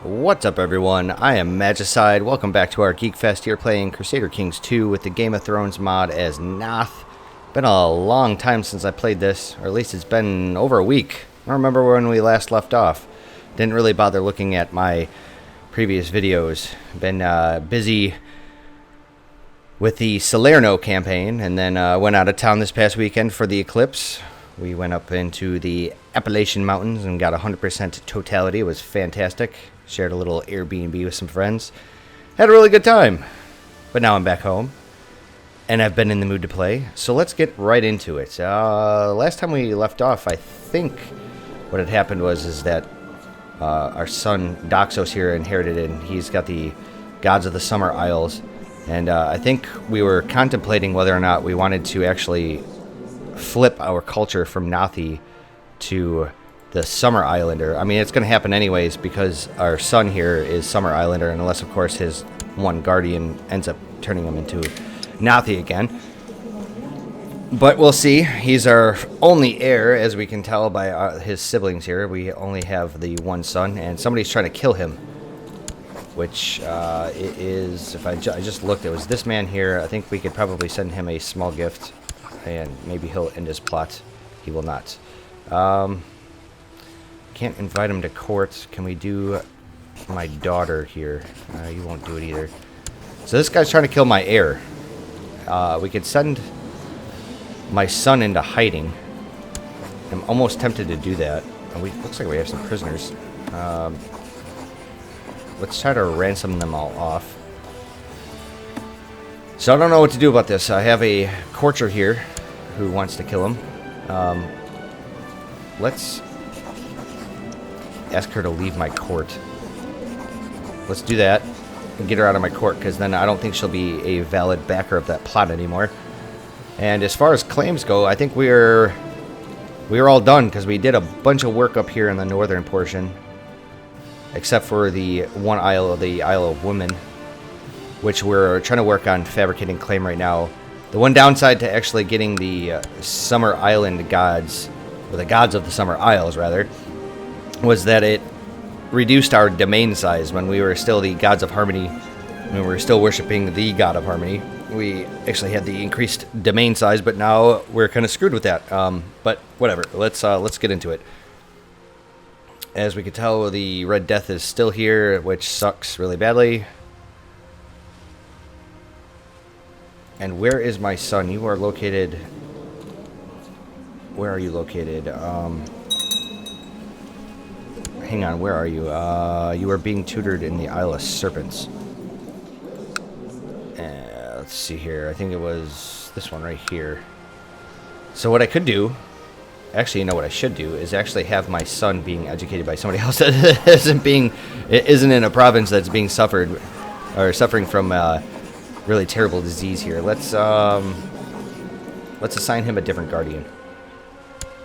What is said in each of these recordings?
What's up, everyone? I am Magicide. Welcome back to our Geek Fest here, playing Crusader Kings II with the Game of Thrones mod as Naathi. Been a long time since I played this, or at least it's been over a week. I don't remember when we last left off. Didn't really bother looking at my previous videos. Been busy with the Salerno campaign, and then went out of town this past weekend for the eclipse. We went up into the Appalachian Mountains and got 100% totality. It was fantastic. Shared a little Airbnb with some friends. Had a really good time. But now I'm back home, and I've been in the mood to play. So let's get right into it. Last time we left off, I think what had happened was that our son Doxos here inherited it, and he's got the Gods of the Summer Isles. And I think we were contemplating whether or not we wanted to actually flip our culture from Naathi to the Summer Islander. I mean, it's going to happen anyways because our son here is Summer Islander, unless, of course, his one guardian ends up turning him into Naathi again. But we'll see. He's our only heir, as we can tell by his siblings here. We only have the one son, and somebody's trying to kill him, which it is, if I just looked, it was this man here. I think we could probably send him a small gift, and maybe he'll end his plot. He will not. Can't invite him to court. Can we do my daughter here? You won't do it either. So this guy's trying to kill my heir. We could send my son into hiding. I'm almost tempted to do that. And looks like we have some prisoners. Let's try to ransom them all off. So I don't know what to do about this. I have a courtier here who wants to kill him. Let's ask her to leave my court. Let's do that and get her out of my court, because then I don't think she'll be a valid backer of that plot anymore. And as far as claims go, I think we're all done, because we did a bunch of work up here in the northern portion, except for the one isle, the Isle of Women, which we're trying to work on fabricating claim right now. The one downside to actually getting the Summer Island gods, or the gods of the Summer Isles rather, was that it reduced our domain size. When we were still the gods of harmony, when we were still worshiping the god of harmony, we actually had the increased domain size, but now we're kind of screwed with that. But whatever, let's get into it. As we can tell, the Red Death is still here, which sucks really badly. And where is my son? You are located... Where are you located? Hang on, where are you? You are being tutored in the Isle of Serpents. Let's see here. I think it was this one right here. So what I could do... Actually, you know what I should do is actually have my son being educated by somebody else that isn't in a province that's being suffering from really terrible disease here. Let's assign him a different guardian.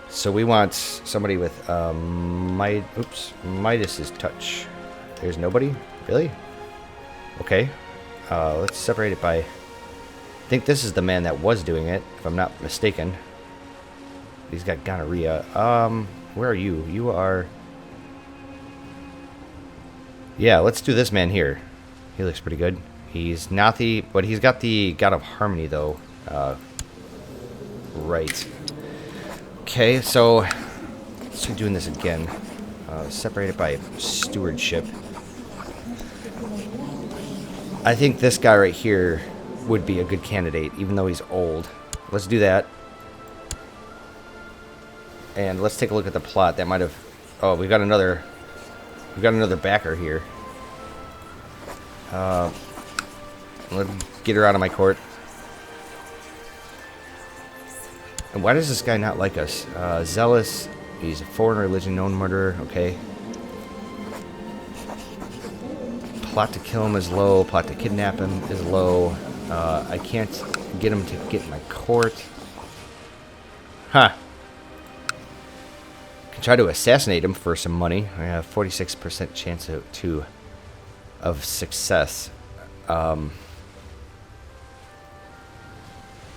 So we want somebody with Midas's touch. There's nobody? Really? Okay. Let's separate it by... I think this is the man that was doing it, if I'm not mistaken. He's got gonorrhea. Where are you? You are... Yeah, let's do this man here. He looks pretty good. He's Naathi, but he's got the God of Harmony, though. Right. Okay, so let's be doing this again. Separated by stewardship. I think this guy right here would be a good candidate, even though he's old. Let's do that. And let's take a look at the plot. That might have... Oh, we've got another backer here. Let's get her out of my court. And why does this guy not like us? Zealous. He's a foreign religion, known murderer. Okay. Plot to kill him is low. Plot to kidnap him is low. I can't get him to get my court. Huh. Can try to assassinate him for some money. I have 46% chance of success. And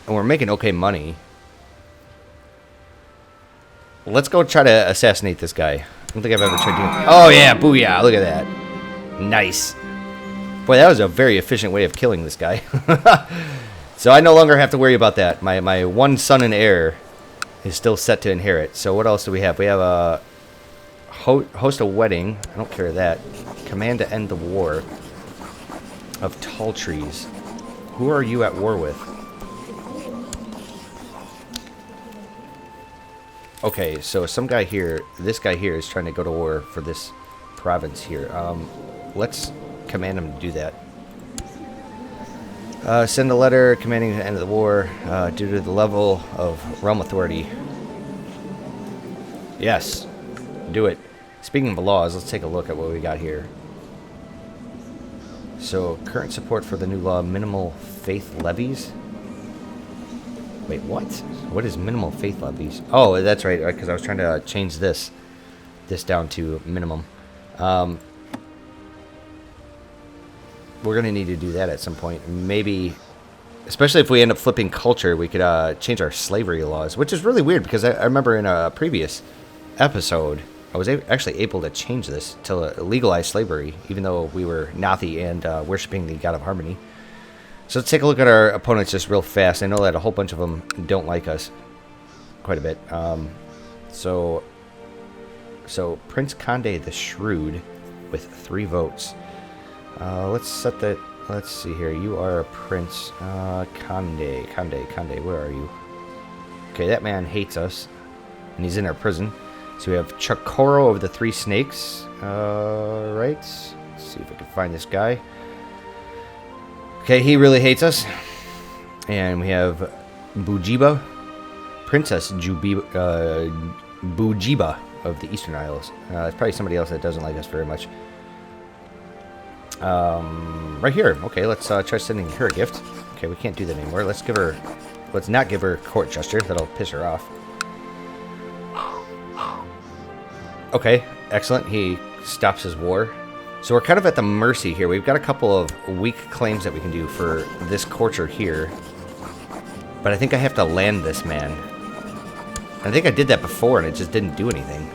we're making okay money. Let's go try to assassinate this guy. I don't think I've ever tried doing... Oh, yeah, booyah, look at that. Nice. Boy, that was a very efficient way of killing this guy. So I no longer have to worry about that. My one son and heir is still set to inherit. So what else do we have? We have a host a wedding. I don't care that. Command to end the war of tall trees. Who are you at war with? Okay, so some guy here, this guy here is trying to go to war for this province here. Let's command him to do that. Send a letter commanding the end of the war due to the level of realm authority. Yes, do it. Speaking of laws, let's take a look at what we got here. So, current support for the new law, minimal faith levies. Wait, what? What is minimal faith levies? Oh, that's right, because I was trying to change this down to minimum. We're going to need to do that at some point. Maybe, especially if we end up flipping culture, we could change our slavery laws, which is really weird because I remember in a previous episode, I was actually able to change this to legalize slavery, even though we were Naathi and worshipping the God of Harmony. So let's take a look at our opponents just real fast. I know that a whole bunch of them don't like us quite a bit. So Prince Conde the Shrewd with 3 votes. Let's set that. Let's see here. You are a prince. Conde, where are you? Okay, that man hates us, and he's in our prison. So we have Chakoro of the 3 snakes. Right. Let's see if I can find this guy. Okay, he really hates us. And we have Bujiba, Princess Bujiba of the Eastern Isles. It's probably somebody else that doesn't like us very much. Right here. Okay, let's try sending her a gift. Okay, we can't do that anymore. Let's not give her court gesture. That'll piss her off. Okay, excellent. He stops his war. So we're kind of at the mercy here. We've got a couple of weak claims that we can do for this courtier here. But I think I have to land this man. I think I did that before and it just didn't do anything.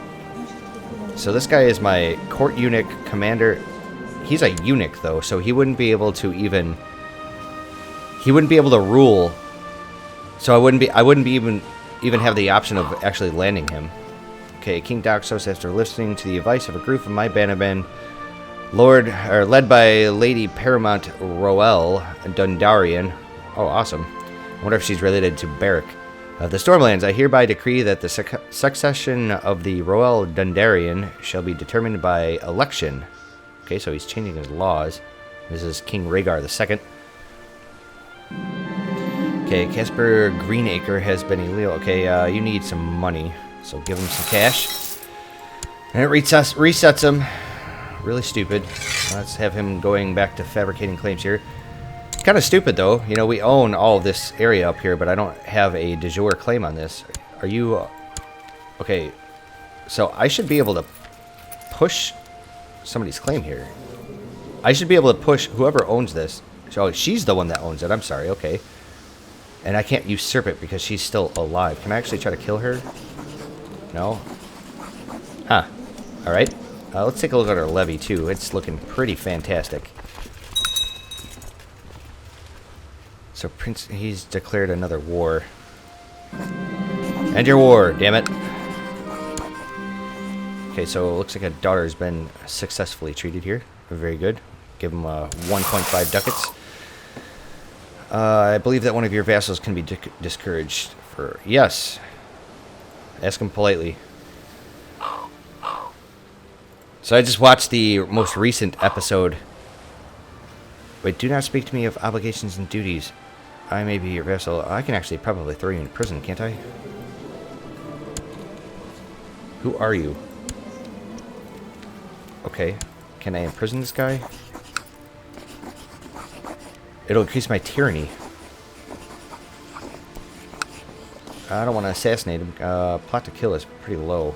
So this guy is my court eunuch commander. He's a eunuch though, so he wouldn't be able to even... He wouldn't be able to rule. So I wouldn't be even have the option of actually landing him. Okay, King Doxos, after listening to the advice of a group of my bannermen, led by Lady Paramount Roel Dundarian. Oh, awesome. I wonder if she's related to Beric. The Stormlands, I hereby decree that the succession of the Roel Dundarian shall be determined by election. Okay, so he's changing his laws. This is King Rhaegar II. Okay, Casper Greenacre has been illegal. Okay, you need some money, so give him some cash. And it resets him. Really stupid. Let's have him going back to fabricating claims here. Kind of stupid, though. You know, we own all of this area up here, but I don't have a de jure claim on this. Are you... Okay, so I should be able to push somebody's claim here. I should be able to push whoever owns this. Oh, she's the one that owns it. I'm sorry. Okay. And I can't usurp it because she's still alive. Can I actually try to kill her? No? Huh. Alright. Let's take a look at our levy, too. It's looking pretty fantastic. So, Prince, he's declared another war. End your war, damn it. Okay, so it looks like a daughter has been successfully treated here. Very good. Give him 1.5 ducats. I believe that one of your vassals can be discouraged for... Yes. Ask him politely. So I just watched the most recent episode. Wait, do not speak to me of obligations and duties. I may be your vassal. I can actually probably throw you in prison, can't I? Who are you? Okay. Can I imprison this guy? It'll increase my tyranny. I don't want to assassinate him. Plot to kill is pretty low.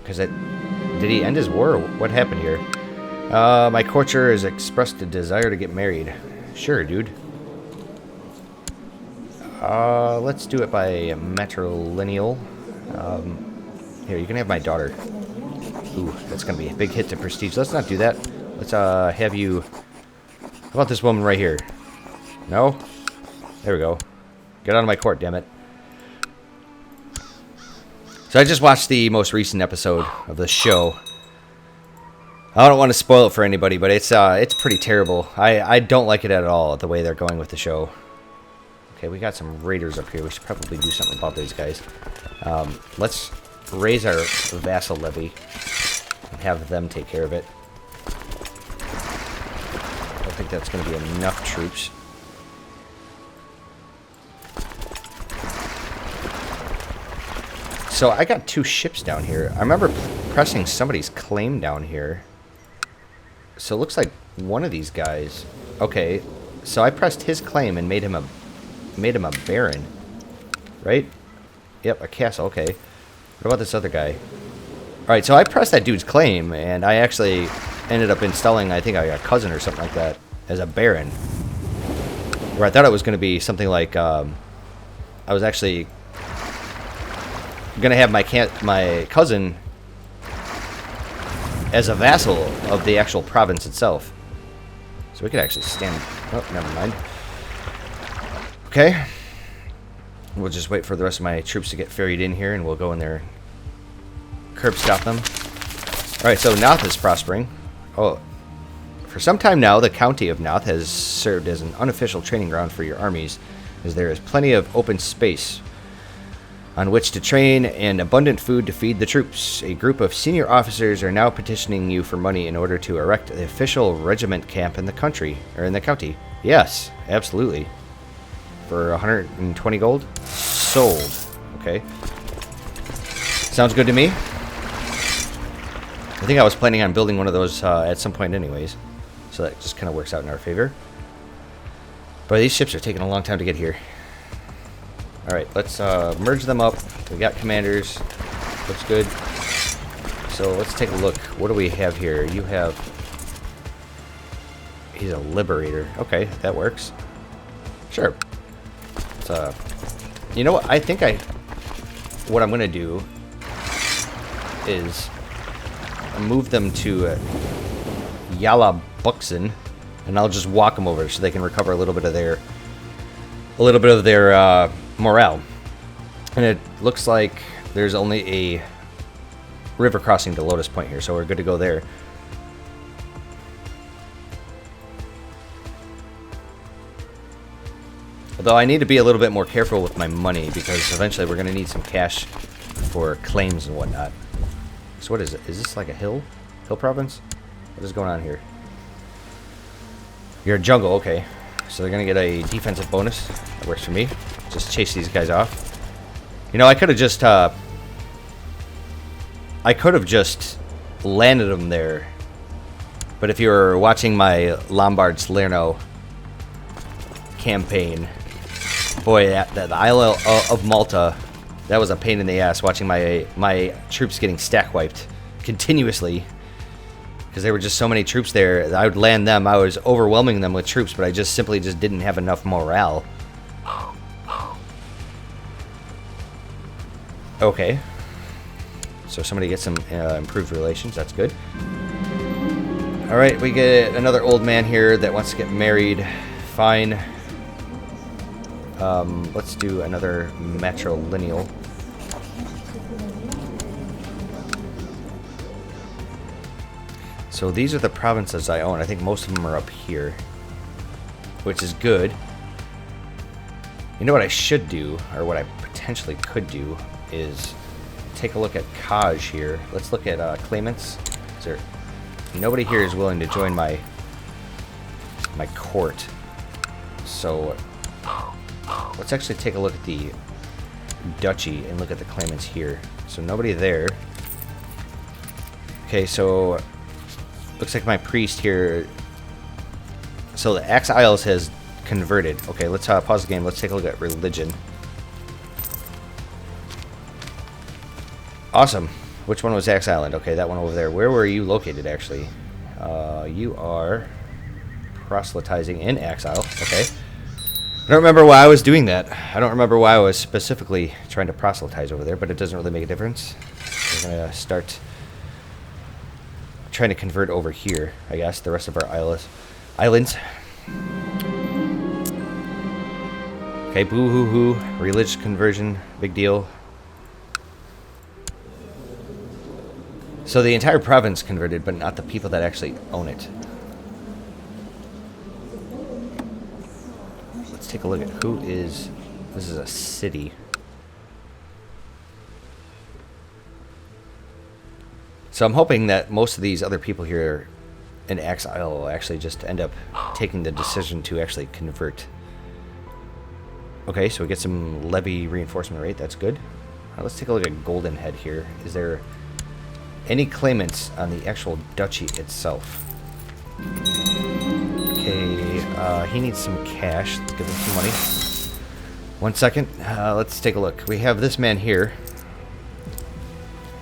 Because did he end his war? Or what happened here? My courtier has expressed a desire to get married. Sure, dude. Let's do it by matrilineal. Here, you can have my daughter. Ooh, that's going to be a big hit to prestige. Let's not do that. Let's have you... How about this woman right here? No? There we go. Get out of my court, damn it. So I just watched the most recent episode of the show. I don't want to spoil it for anybody, but it's pretty terrible. I don't like it at all, the way they're going with the show. Okay, we got some raiders up here. We should probably do something about these guys. Let's raise our vassal levy and have them take care of it. I don't think that's going to be enough troops. So I got 2 ships down here. I remember pressing somebody's claim down here. So it looks like one of these guys... Okay, so I pressed his claim and made him a baron. Right? Yep, a castle, okay. What about this other guy? Alright, so I pressed that dude's claim, and I actually ended up installing, I think, a cousin or something like that as a baron. Where I thought it was going to be something like... I was actually going to have my cousin as a vassal of the actual province itself. So we could actually stand... Oh, never mind. Okay. We'll just wait for the rest of my troops to get ferried in here, and we'll go in there, curb stop them. Alright, so Naath is prospering. Oh, for some time now, the county of Naath has served as an unofficial training ground for your armies, as there is plenty of open space on which to train and abundant food to feed the troops. A group of senior officers are now petitioning you for money in order to erect the official regiment camp in the country, or in the county. Yes, absolutely. For 120 gold? Sold. Okay. Sounds good to me. I think I was planning on building one of those at some point anyways. So that just kind of works out in our favor. But these ships are taking a long time to get here. Alright, let's merge them up. We got commanders. Looks good. So let's take a look. What do we have here? You have... He's a liberator. Okay, that works. Sure. Let's, you know what? I think what I'm going to do is move them to Yala Buxen, and I'll just walk them over so they can recover a little bit of their morale. And it looks like there's only a river crossing to Lotus Point here, so we're good to go there. Although I need to be a little bit more careful with my money, because eventually we're going to need some cash for claims and whatnot. So what is it? Is this like a hill? Hill province? What is going on here? You're a jungle, okay. So they're going to get a defensive bonus. That works for me. Just chase these guys off. You know, I could have just landed them there. But if you were watching my Lombard Salerno campaign, boy, the Isle of Malta, that was a pain in the ass watching my troops getting stack wiped continuously. Because there were just so many troops there. I would land them. I was overwhelming them with troops, but I just simply didn't have enough morale. Okay. So somebody gets some improved relations. That's good. Alright, we get another old man here that wants to get married. Fine. Let's do another matrilineal. So these are the provinces I own. I think most of them are up here, which is good. You know what I should do, or what I potentially could do, is take a look at Kaj here. Let's look at claimants. Is there... Nobody here is willing to join my court. So let's actually take a look at the duchy and look at the claimants here. So nobody there. Okay, so looks like my priest here. So the Axe Isles has converted. Okay, let's pause the game. Let's take a look at religion. Awesome. Which one was Axe Island? Okay, that one over there. Where were you located, actually? You are proselytizing in Axe Isle. Okay. I don't remember why I was doing that. I don't remember why I was specifically trying to proselytize over there, but it doesn't really make a difference. We're going to start trying to convert over here, I guess, the rest of our islands. Okay, boo-hoo-hoo. Religious conversion, big deal. So the entire province converted, but not the people that actually own it. Let's take a look at who is... This is a city. So I'm hoping that most of these other people here in exile will actually just end up taking the decision to actually convert. Okay, so we get some levy reinforcement rate. That's good. Let's take a look at Golden Head here. Is there any claimants on the actual duchy itself? Okay, he needs some cash. Let's give him some money. 1 second. Let's take a look. We have this man here.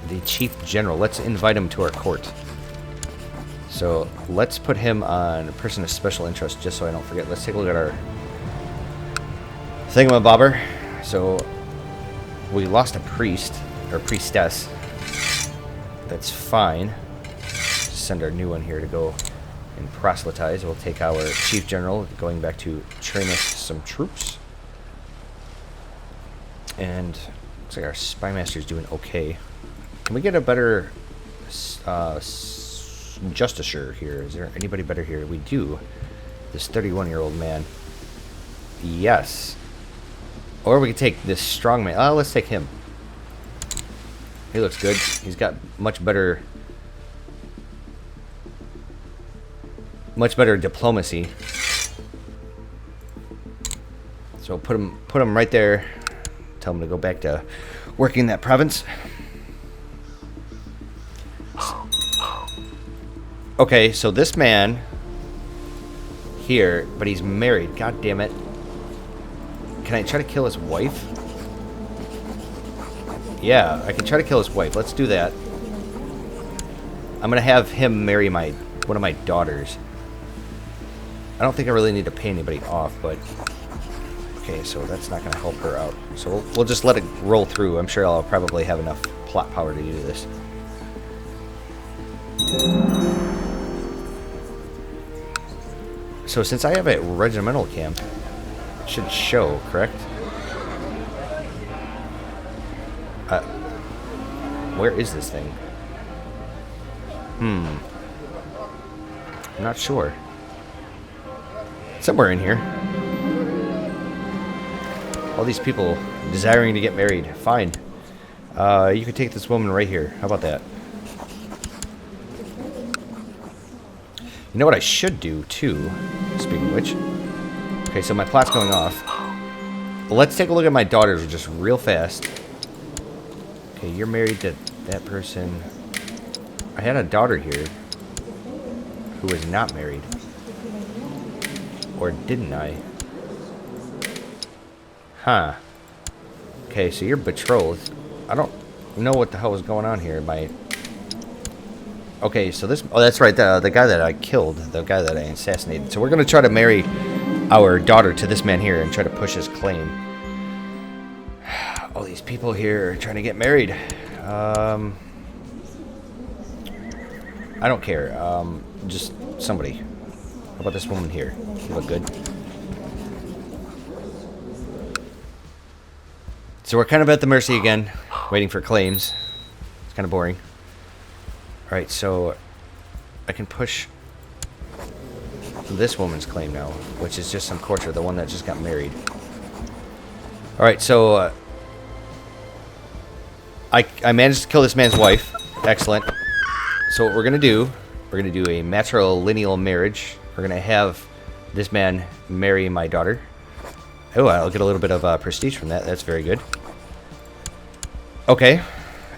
The Chief General. Let's invite him to our court. So let's put him on a person of special interest, just so I don't forget. Let's take a look at our thingamabobber. So we lost a priest, or priestess. That's fine. Just send our new one here to go and proselytize. We'll take our Chief General, going back to train us some troops. And looks like our spy master's doing okay. Can we get a better justiciar here? Is there anybody better here? We do. This 31-year-old man. Yes. Or we could take this strong man. Let's take him. He looks good. He's got much better diplomacy. So put him right there. Tell him to go back to working that province. Okay, so this man here, but he's married. God damn it. Can I try to kill his wife? Yeah, I can try to kill his wife. Let's do that. I'm going to have him marry one of my daughters. I don't think I really need to pay anybody off, but... Okay, so that's not going to help her out. So we'll just let it roll through. I'm sure I'll probably have enough plot power to do this. So since I have a regimental camp, it should show, correct? Where is this thing? I'm not sure. Somewhere in here. All these people desiring to get married. Fine. You can take this woman right here. How about that? You know what I should do, too? Speaking of which. Okay, so my plot's going off. Let's take a look at my daughters just real fast. Okay, you're married to that person. I had a daughter here who was not married. Or didn't I? Huh. Okay, so you're betrothed. I don't know what the hell was going on here. Okay, so this... Oh, that's right. The guy that I killed. The guy that I assassinated. So we're going to try to marry our daughter to this man here and try to push his claim. All these people here are trying to get married. I don't care. Just somebody. How about this woman here? You look good. So we're kind of at the mercy again, waiting for claims. It's kind of boring. Alright, so I can push this woman's claim now, which is just some courtier, the one that just got married. Alright, so I managed to kill this man's wife. Excellent. So what we're going to do, we're going to do a matrilineal marriage. We're going to have this man marry my daughter. Oh, I'll get a little bit of prestige from that. That's very good. Okay.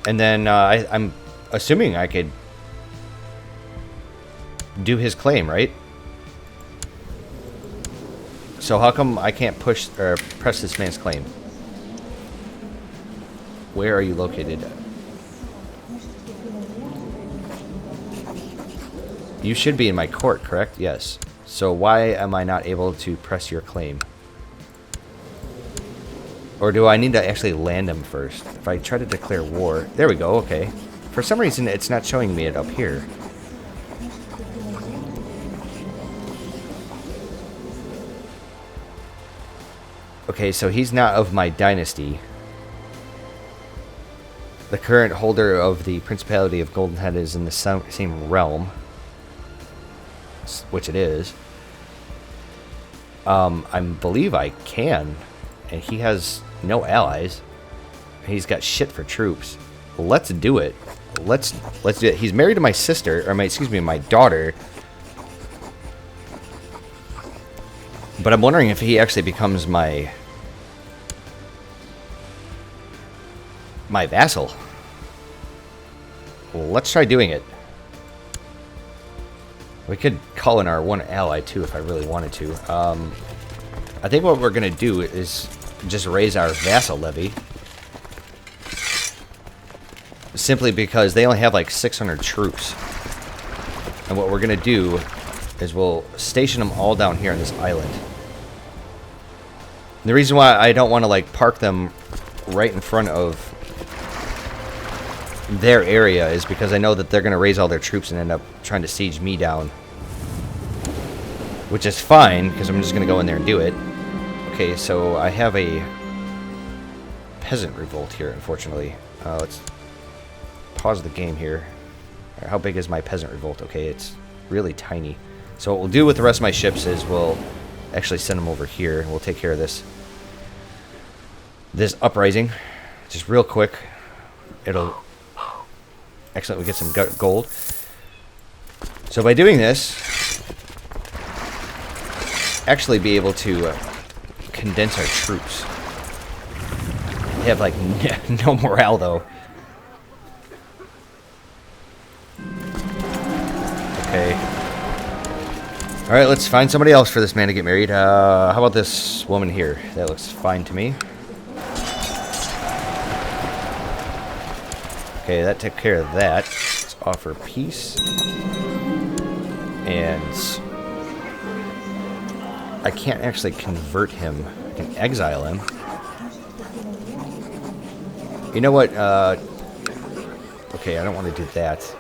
And then I'm assuming I could do his claim, right? So how come I can't push or press this man's claim? Where are you located? You should be in my court, correct? Yes. So why am I not able to press your claim? Or do I need to actually land him first? If I try to declare war... There we go, okay. For some reason, it's not showing me it up here. Okay, so he's not of my dynasty. The current holder of the Principality of Goldenhead is in the same realm, which it is. I believe I can, and he has no allies. He's got shit for troops. Let's do it. Let's do it. He's married to my sister, or my daughter. But I'm wondering if he actually becomes my vassal. Well, let's try doing it. We could call in our one ally too if I really wanted to. I think what we're gonna do is just raise our vassal levy. Simply because they only have like 600 troops. And what we're gonna do is we'll station them all down here on this island. And the reason why I don't want to like park them right in front of their area is because I know that they're going to raise all their troops and end up trying to siege me down. Which is fine, because I'm just going to go in there and do it. Okay, so I have a peasant revolt here, unfortunately. Let's pause the game here. Right, how big is my peasant revolt? Okay, it's really tiny. So what we'll do with the rest of my ships is we'll actually send them over here, and we'll take care of this uprising. Just real quick. It'll... Excellent, we get some gold. So by doing this, actually be able to condense our troops. We have like no morale though. Okay. Alright, let's find somebody else for this man to get married. How about this woman here? That looks fine to me. Okay, that took care of that. Let's offer peace. And I can't actually convert him. I can exile him. You know what? Okay, I don't want to do that.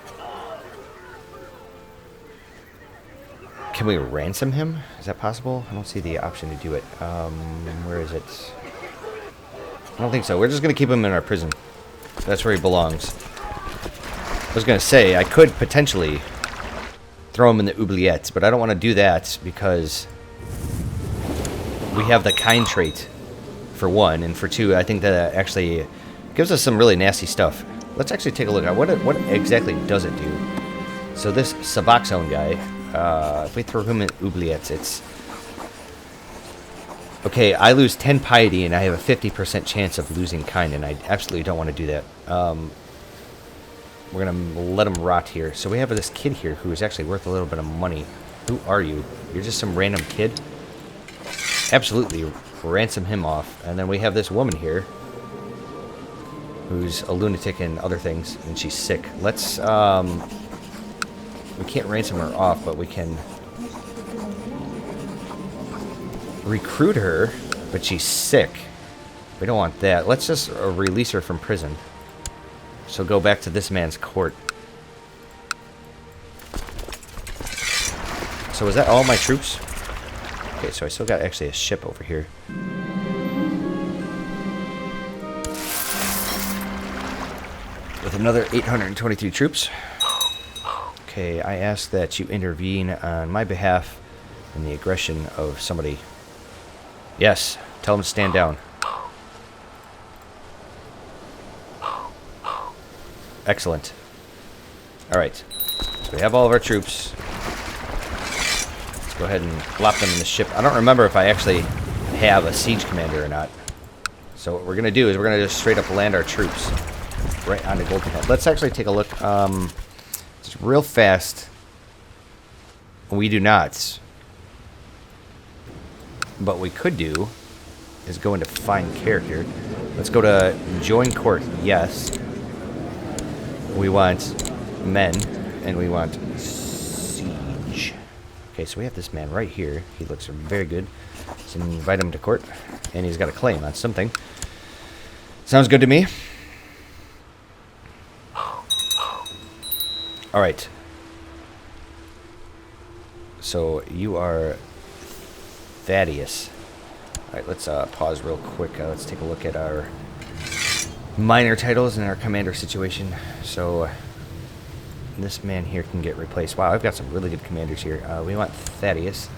Can we ransom him? Is that possible? I don't see the option to do it. Where is it? I don't think so. We're just going to keep him in our prison. That's where he belongs. I was going to say, I could potentially throw him in the oubliettes, but I don't want to do that because we have the kind trait, for one, and for two, I think that actually gives us some really nasty stuff. Let's actually take a look at what exactly does it do. So this Suboxone guy, if we throw him in oubliettes, it's... Okay, I lose 10 piety, and I have a 50% chance of losing kind, and I absolutely don't want to do that. We're going to let him rot here. So we have this kid here who is actually worth a little bit of money. Who are you? You're just some random kid? Absolutely, ransom him off. And then we have this woman here who's a lunatic and other things, and she's sick. Let's, we can't ransom her off, but we can recruit her, but she's sick. We don't want that. Let's just release her from prison. So go back to this man's court. So is that all my troops? Okay, so I still got actually a ship over here. With another 823 troops. Okay, I ask that you intervene on my behalf in the aggression of somebody. Yes, tell him to stand down. Excellent. Alright, so we have all of our troops. Let's go ahead and plop them in the ship. I don't remember if I actually have a siege commander or not. So what we're going to do is we're going to just straight up land our troops right onto Golden Head. Let's actually take a look just real fast. We do not. What we could do is go into find character. Let's go to join court. Yes. We want men, and we want siege. Okay, so we have this man right here. He looks very good. Let's invite him to court, and he's got a claim on something. Sounds good to me. All right. So you are Thaddeus. Alright, let's pause real quick. Let's take a look at our minor titles and our commander situation. So, this man here can get replaced. Wow, I've got some really good commanders here. We want Thaddeus.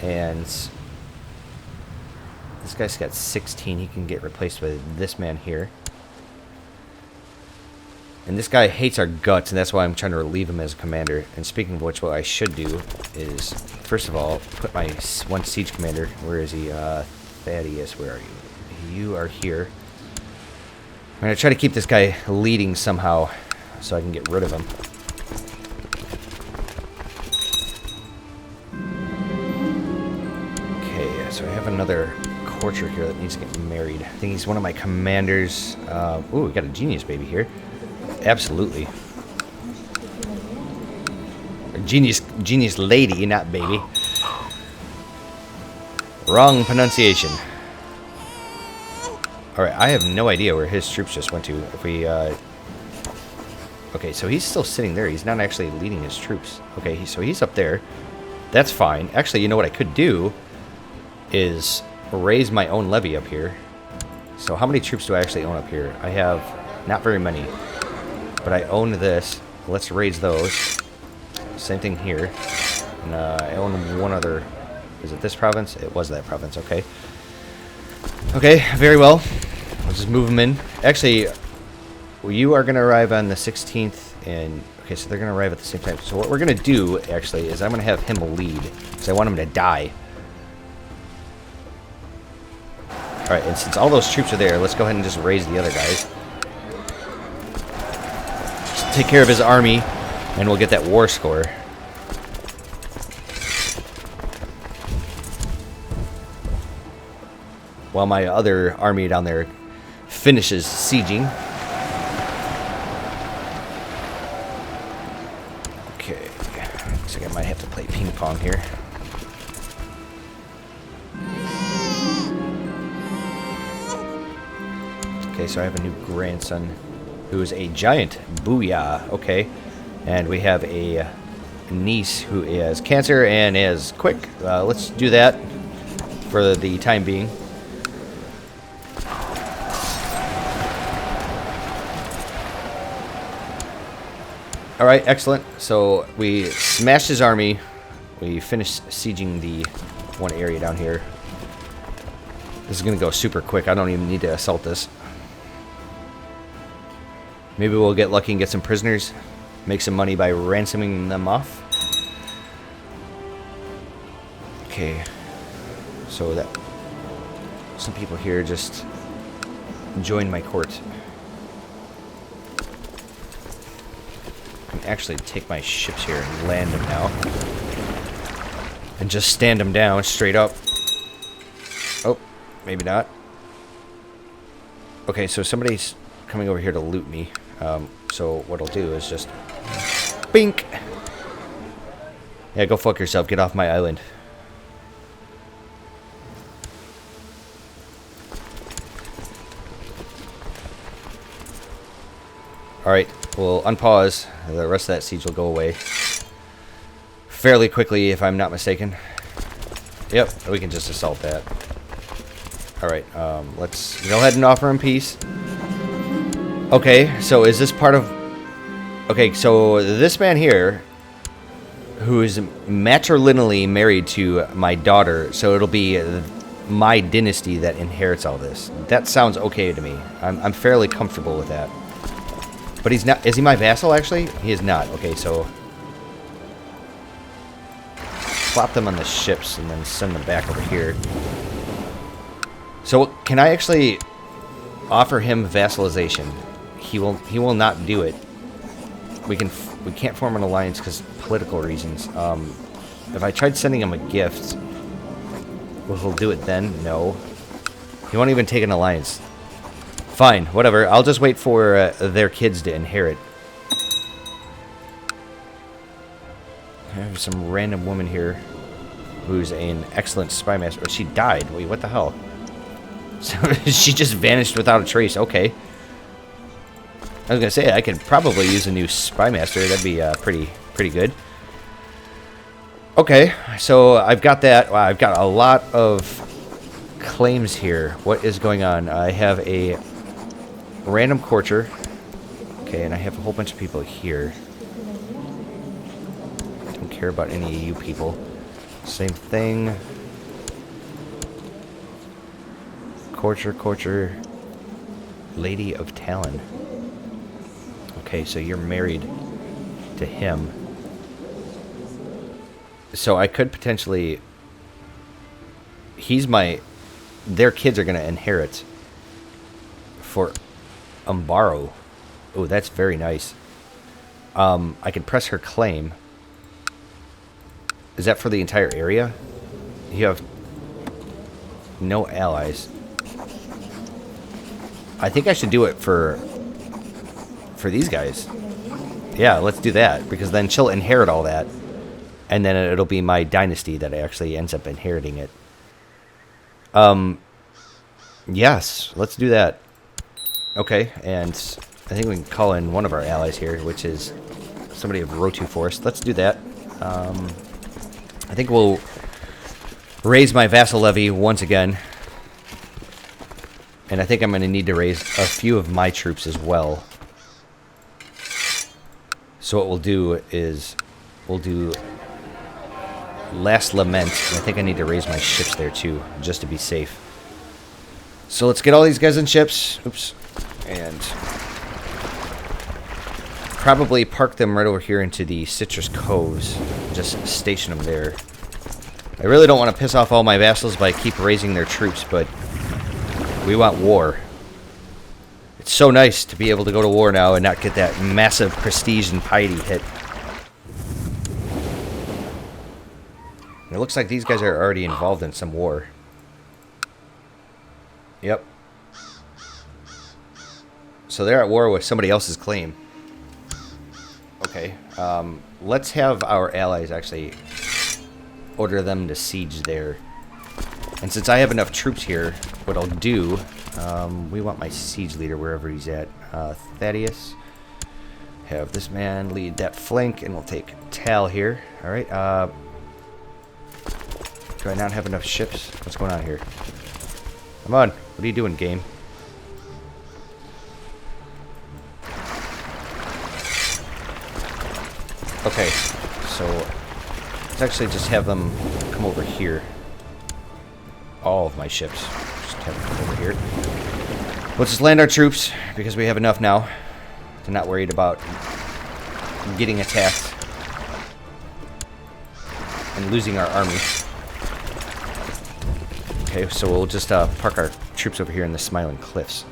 And this guy's got 16. He can get replaced by this man here. And this guy hates our guts, and that's why I'm trying to relieve him as a commander. And speaking of which, what I should do is, first of all, put my one siege commander. Where is he? Thaddeus, where are you? You are here. I'm going to try to keep this guy leading somehow so I can get rid of him. Okay, so I have another courtier here that needs to get married. I think he's one of my commanders. Ooh, we got a genius baby here. Absolutely. A genius lady, not baby. Wrong pronunciation. Alright, I have no idea where his troops just went to. If we, okay, so he's still sitting there. He's not actually leading his troops. Okay, so he's up there. That's fine. Actually, you know what I could do is raise my own levy up here. So how many troops do I actually own up here? I have not very many. But I own this. Let's raise those. Same thing here. And I own one other. Is it this province? It was that province. Okay. Okay, very well. Let's just move them in. Actually, you are going to arrive on the 16th. And okay, so they're going to arrive at the same time. So what we're going to do, actually, is I'm going to have him lead. Because I want him to die. Alright, and since all those troops are there, let's go ahead and just raise the other guys. Just take care of his army, and we'll get that war score. While my other army down there finishes sieging. Okay, looks like I might have to play ping pong here. Okay, so I have a new grandson who is a giant. Booyah. Okay, and we have a niece who is cancer and is quick. Let's do that for the time being. Alright, excellent. So we smashed his army. We finished sieging the one area down here. This is going to go super quick. I don't even need to assault this. Maybe we'll get lucky and get some prisoners. Make some money by ransoming them off. Okay. So that... some people here just joined my court. I can actually take my ships here and land them now. And just stand them down straight up. Oh, maybe not. Okay, so somebody's coming over here to loot me. So what I'll do is just... bink! Yeah, go fuck yourself. Get off my island. Alright, we'll unpause. The rest of that siege will go away fairly quickly, if I'm not mistaken. Yep, we can just assault that. Alright, let's go ahead and offer him peace. Okay, so is this part of... okay, so this man here, who is matrilineally married to my daughter, so it'll be my dynasty that inherits all this. That sounds okay to me. I'm fairly comfortable with that. But he's not... is he my vassal, actually? He is not. Okay, so... plop them on the ships and then send them back over here. So, can I actually offer him vassalization? He will not do it. We can't form an alliance because political reasons. If I tried sending him a gift, will he do it then? No. He won't even take an alliance. Fine, whatever. I'll just wait for their kids to inherit. I have some random woman here who's an excellent spy master. Oh, she died. Wait, what the hell? So she just vanished without a trace. Okay. I was gonna say I could probably use a new spy master. That'd be pretty good. Okay, so I've got that. Wow, I've got a lot of claims here. What is going on? I have a random courtier. Okay, and I have a whole bunch of people here. Don't care about any of you people. Same thing. Courtier. Lady of Talon. Okay, so you're married to him. So I could potentially... Their kids are going to inherit for Umbaro. Oh, that's very nice. I can press her claim. Is that for the entire area? You have no allies. I think I should do it for these guys. Yeah, let's do that, because then she'll inherit all that, and then it'll be my dynasty that actually ends up inheriting it. Yes, let's do that. Okay, and I think we can call in one of our allies here, which is somebody of Rotu Forest. Let's do that. I think we'll raise my vassal levy once again. And I think I'm going to need to raise a few of my troops as well. So what we'll do is we'll do Last Lament. And I think I need to raise my ships there too, just to be safe. So let's get all these guys in ships. Oops. And probably park them right over here into the Citrus Coves. Just station them there. I really don't want to piss off all my vassals by keep raising their troops, but we want war. It's so nice to be able to go to war now and not get that massive prestige and piety hit. And it looks like these guys are already involved in some war. Yep. So they're at war with somebody else's claim. Okay. Let's have our allies actually order them to siege there. And since I have enough troops here, what I'll do, we want my siege leader wherever he's at. Thaddeus. Have this man lead that flank, and we'll take Tal here. Alright, do I not have enough ships? What's going on here? Come on, what are you doing, game? Okay, so let's actually just have them come over here. All of my ships. Just have them come over here. Let's just land our troops, because we have enough now. I'm not worried about getting attacked and losing our army. Okay, so we'll just park our troops over here in the Smiling Cliffs.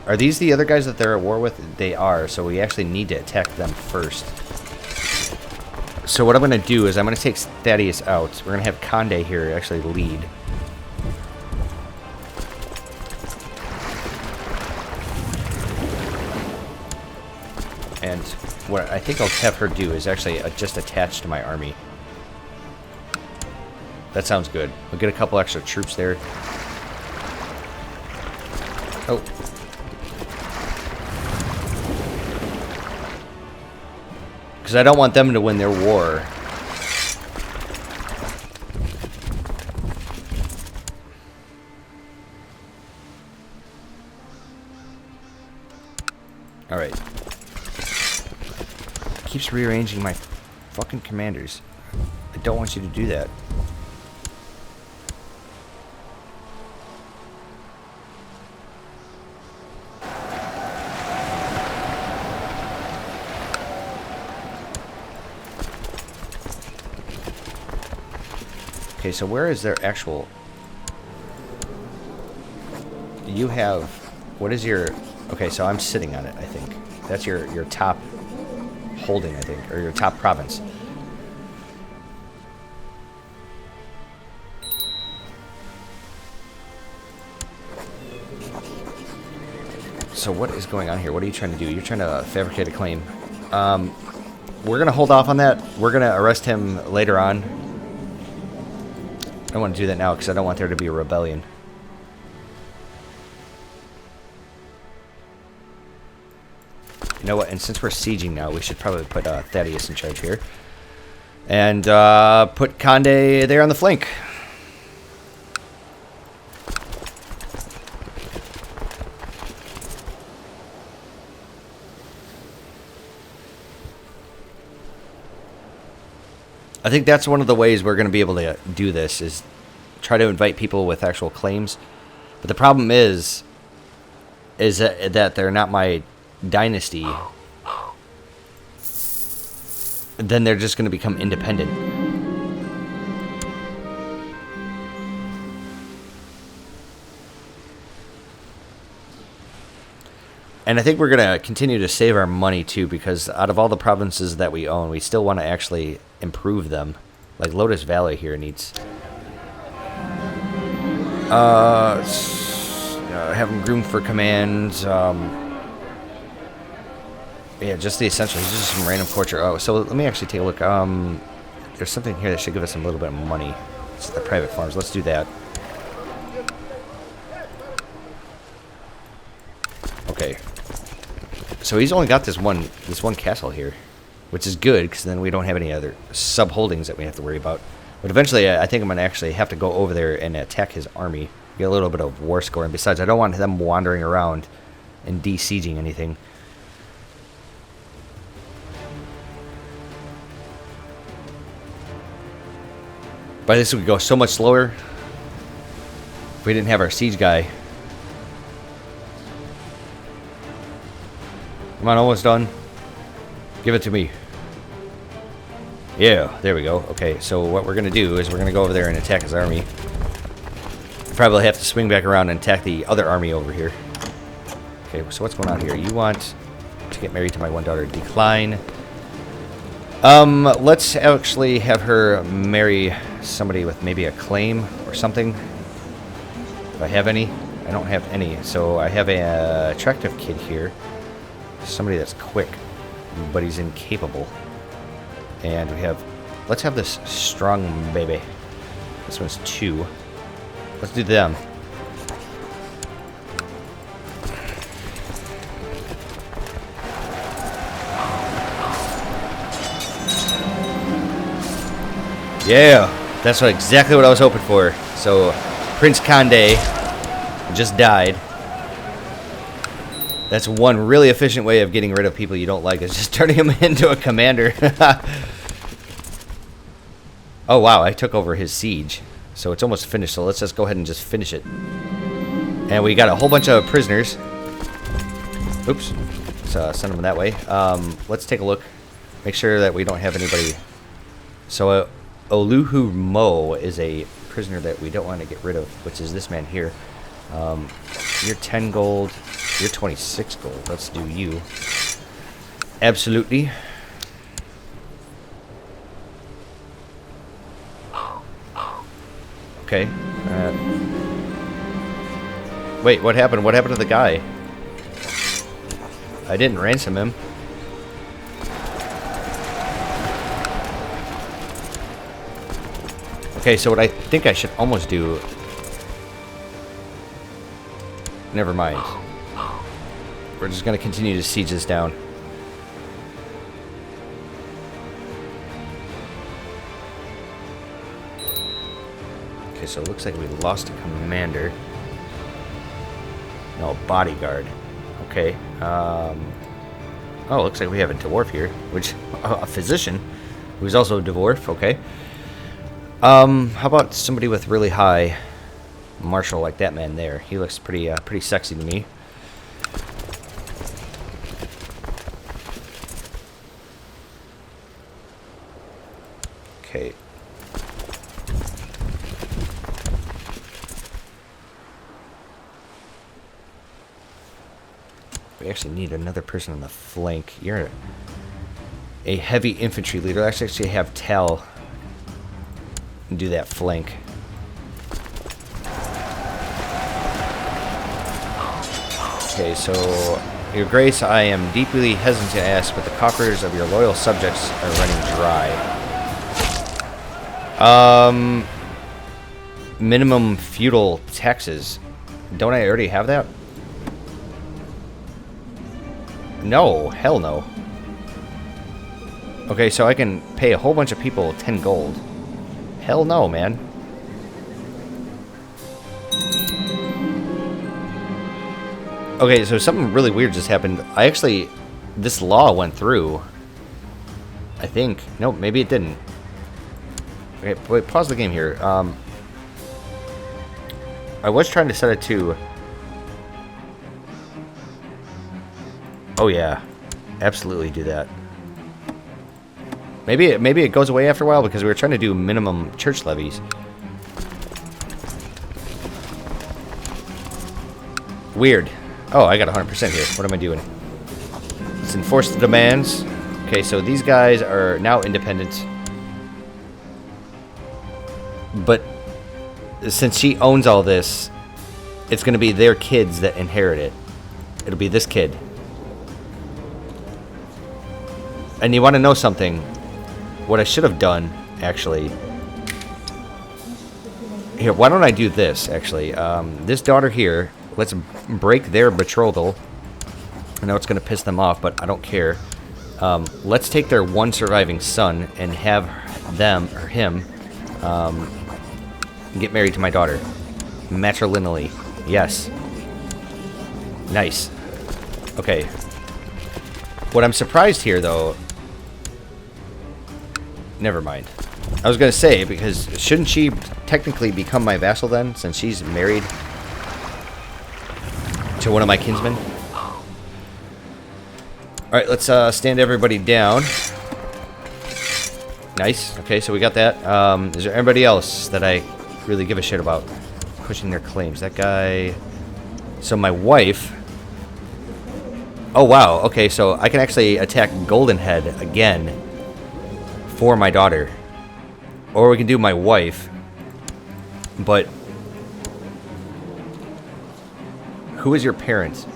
Are these the other guys that they're at war with? They are, so we actually need to attack them first. So what I'm going to do is I'm going to take Thaddeus out. We're going to have Conde here actually lead. And what I think I'll have her do is actually just attach to my army. That sounds good. We'll get a couple extra troops there. Oh. Because I don't want them to win their war. Alright. Keeps rearranging my fucking commanders. I don't want you to do that. Okay, so where is their actual... You have... What is your... Okay, so I'm sitting on it, I think. That's your top holding, I think. Or your top province. So what is going on here? What are you trying to do? You're trying to fabricate a claim. We're going to hold off on that. We're going to arrest him later on. I don't want to do that now because I don't want there to be a rebellion. You know what? And since we're sieging now, we should probably put Thaddeus in charge here. And put Conde there on the flank. I think that's one of the ways we're going to be able to do this, is try to invite people with actual claims. But the problem is that they're not my dynasty. Then they're just going to become independent. And I think we're going to continue to save our money, too, because out of all the provinces that we own, we still want to actually improve them. Like Lotus Valley here needs... have them groomed for commands. Yeah, just the essentials. Just some random torture. Oh, so let me actually take a look. There's something here that should give us a little bit of money. It's the private farms. Let's do that. Okay. So he's only got this one castle here, which is good because then we don't have any other sub holdings that we have to worry about. But eventually, I think I'm gonna actually have to go over there and attack his army, get a little bit of war score. And besides, I don't want them wandering around and de-sieging anything. By this, we could go so much slower if we didn't have our siege guy. Come on, almost done. Give it to me. Yeah, there we go. Okay, so what we're going to do is we're going to go over there and attack his army. Probably have to swing back around and attack the other army over here. Okay, so what's going on here? You want to get married to my one daughter. Decline. Let's actually have her marry somebody with maybe a claim or something. If I have any. I don't have any. So I have a attractive kid here. Somebody that's quick, but he's incapable. And we have... Let's have this strong baby. This one's 2. Let's do them. Yeah, that's exactly what I was hoping for. So, Prince Condé just died. That's one really efficient way of getting rid of people you don't like, is just turning them into a commander. Oh, wow, I took over his siege. So it's almost finished, so let's just go ahead and just finish it. And we got a whole bunch of prisoners. Oops. Let's send them that way. Let's take a look. Make sure that we don't have anybody. So, Oluhu Mo is a prisoner that we don't want to get rid of, which is this man here. You're 10 gold. You're 26 gold. Let's do you. Absolutely. Okay. Wait, what happened? What happened to the guy? I didn't ransom him. Okay, so what I think I should almost do... Never mind. We're just going to continue to siege this down. Okay, so it looks like we lost a commander. No, a bodyguard. Okay. Oh, looks like we have a dwarf here, which... a physician, who's also a dwarf. Okay. How about somebody with really high martial like that man there? He looks pretty sexy to me. Okay. We actually need another person on the flank. You're a heavy infantry leader. Let's actually have Tal do that flank. Okay, so, Your Grace, I am deeply hesitant to ask, but the coffers of your loyal subjects are running dry. Minimum feudal taxes. Don't I already have that? No, hell no. Okay, so I can pay a whole bunch of people 10 gold. Hell no, man. Okay, so something really weird just happened. This law went through. I think. Nope, maybe it didn't. Okay, wait, pause the game here. I was trying to set it to... Oh yeah, absolutely do that. Maybe it goes away after a while because we were trying to do minimum church levies. Weird. Oh, I got 100% here. What am I doing? Let's enforce the demands. Okay, so these guys are now independent. But since she owns all this, it's going to be their kids that inherit it. It'll be this kid. And you want to know something? What I should have done, actually... Here, why don't I do this, actually? This daughter here, let's break their betrothal. I know it's going to piss them off, but I don't care. Let's take their one surviving son and have them, or him, get married to my daughter. Matrilineally. Yes. Nice. Okay. What I'm surprised here, though... Never mind. I was going to say, because shouldn't she technically become my vassal then, since she's married to one of my kinsmen? Alright, let's stand everybody down. Nice. Okay, so we got that. Is there anybody else that I really give a shit about pushing their claims? That guy... So my wife... Oh, wow. Okay, so I can actually attack Goldenhead again for my daughter. Or we can do my wife. But... Who is your parent?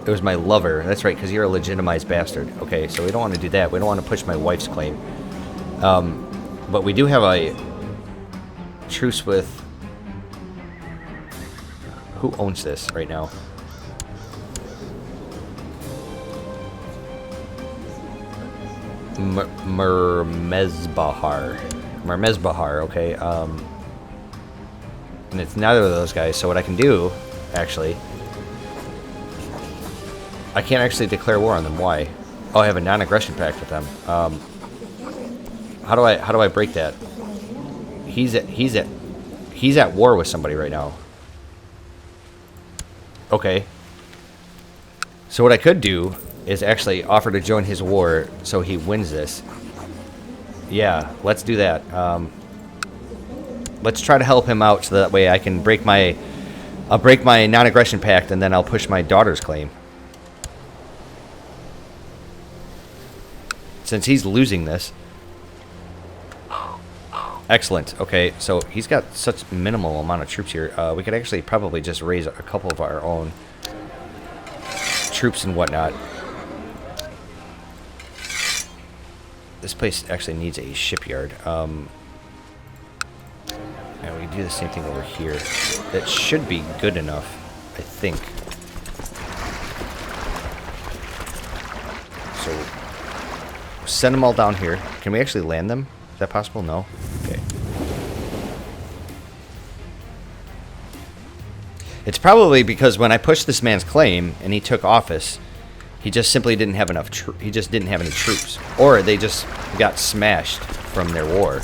It was my lover. That's right, because you're a legitimized bastard. Okay, so we don't want to do that. We don't want to push my wife's claim. But we do have a truce with... Who owns this right now? Mermezbahar. Mermezbahar, okay. And it's neither of those guys, so what I can do, actually... I can't actually declare war on them. Why? Oh, I have a non-aggression pact with them. How do I break that? He's at war with somebody right now. Okay. So what I could do is actually offer to join his war so he wins this. Yeah, let's do that. Let's try to help him out so that way I can break my... I'll break my non-aggression pact and then I'll push my daughter's claim. Since he's losing this. Excellent. Okay, so he's got such minimal amount of troops here. We could actually probably just raise a couple of our own troops and whatnot. This place actually needs a shipyard. And we do the same thing over here. That should be good enough, I think. So... Send them all down here. Can we actually land them? Is that possible? No? Okay. It's probably because when I pushed this man's claim and he took office, he just simply didn't have enough he just didn't have any troops. Or they just got smashed from their war.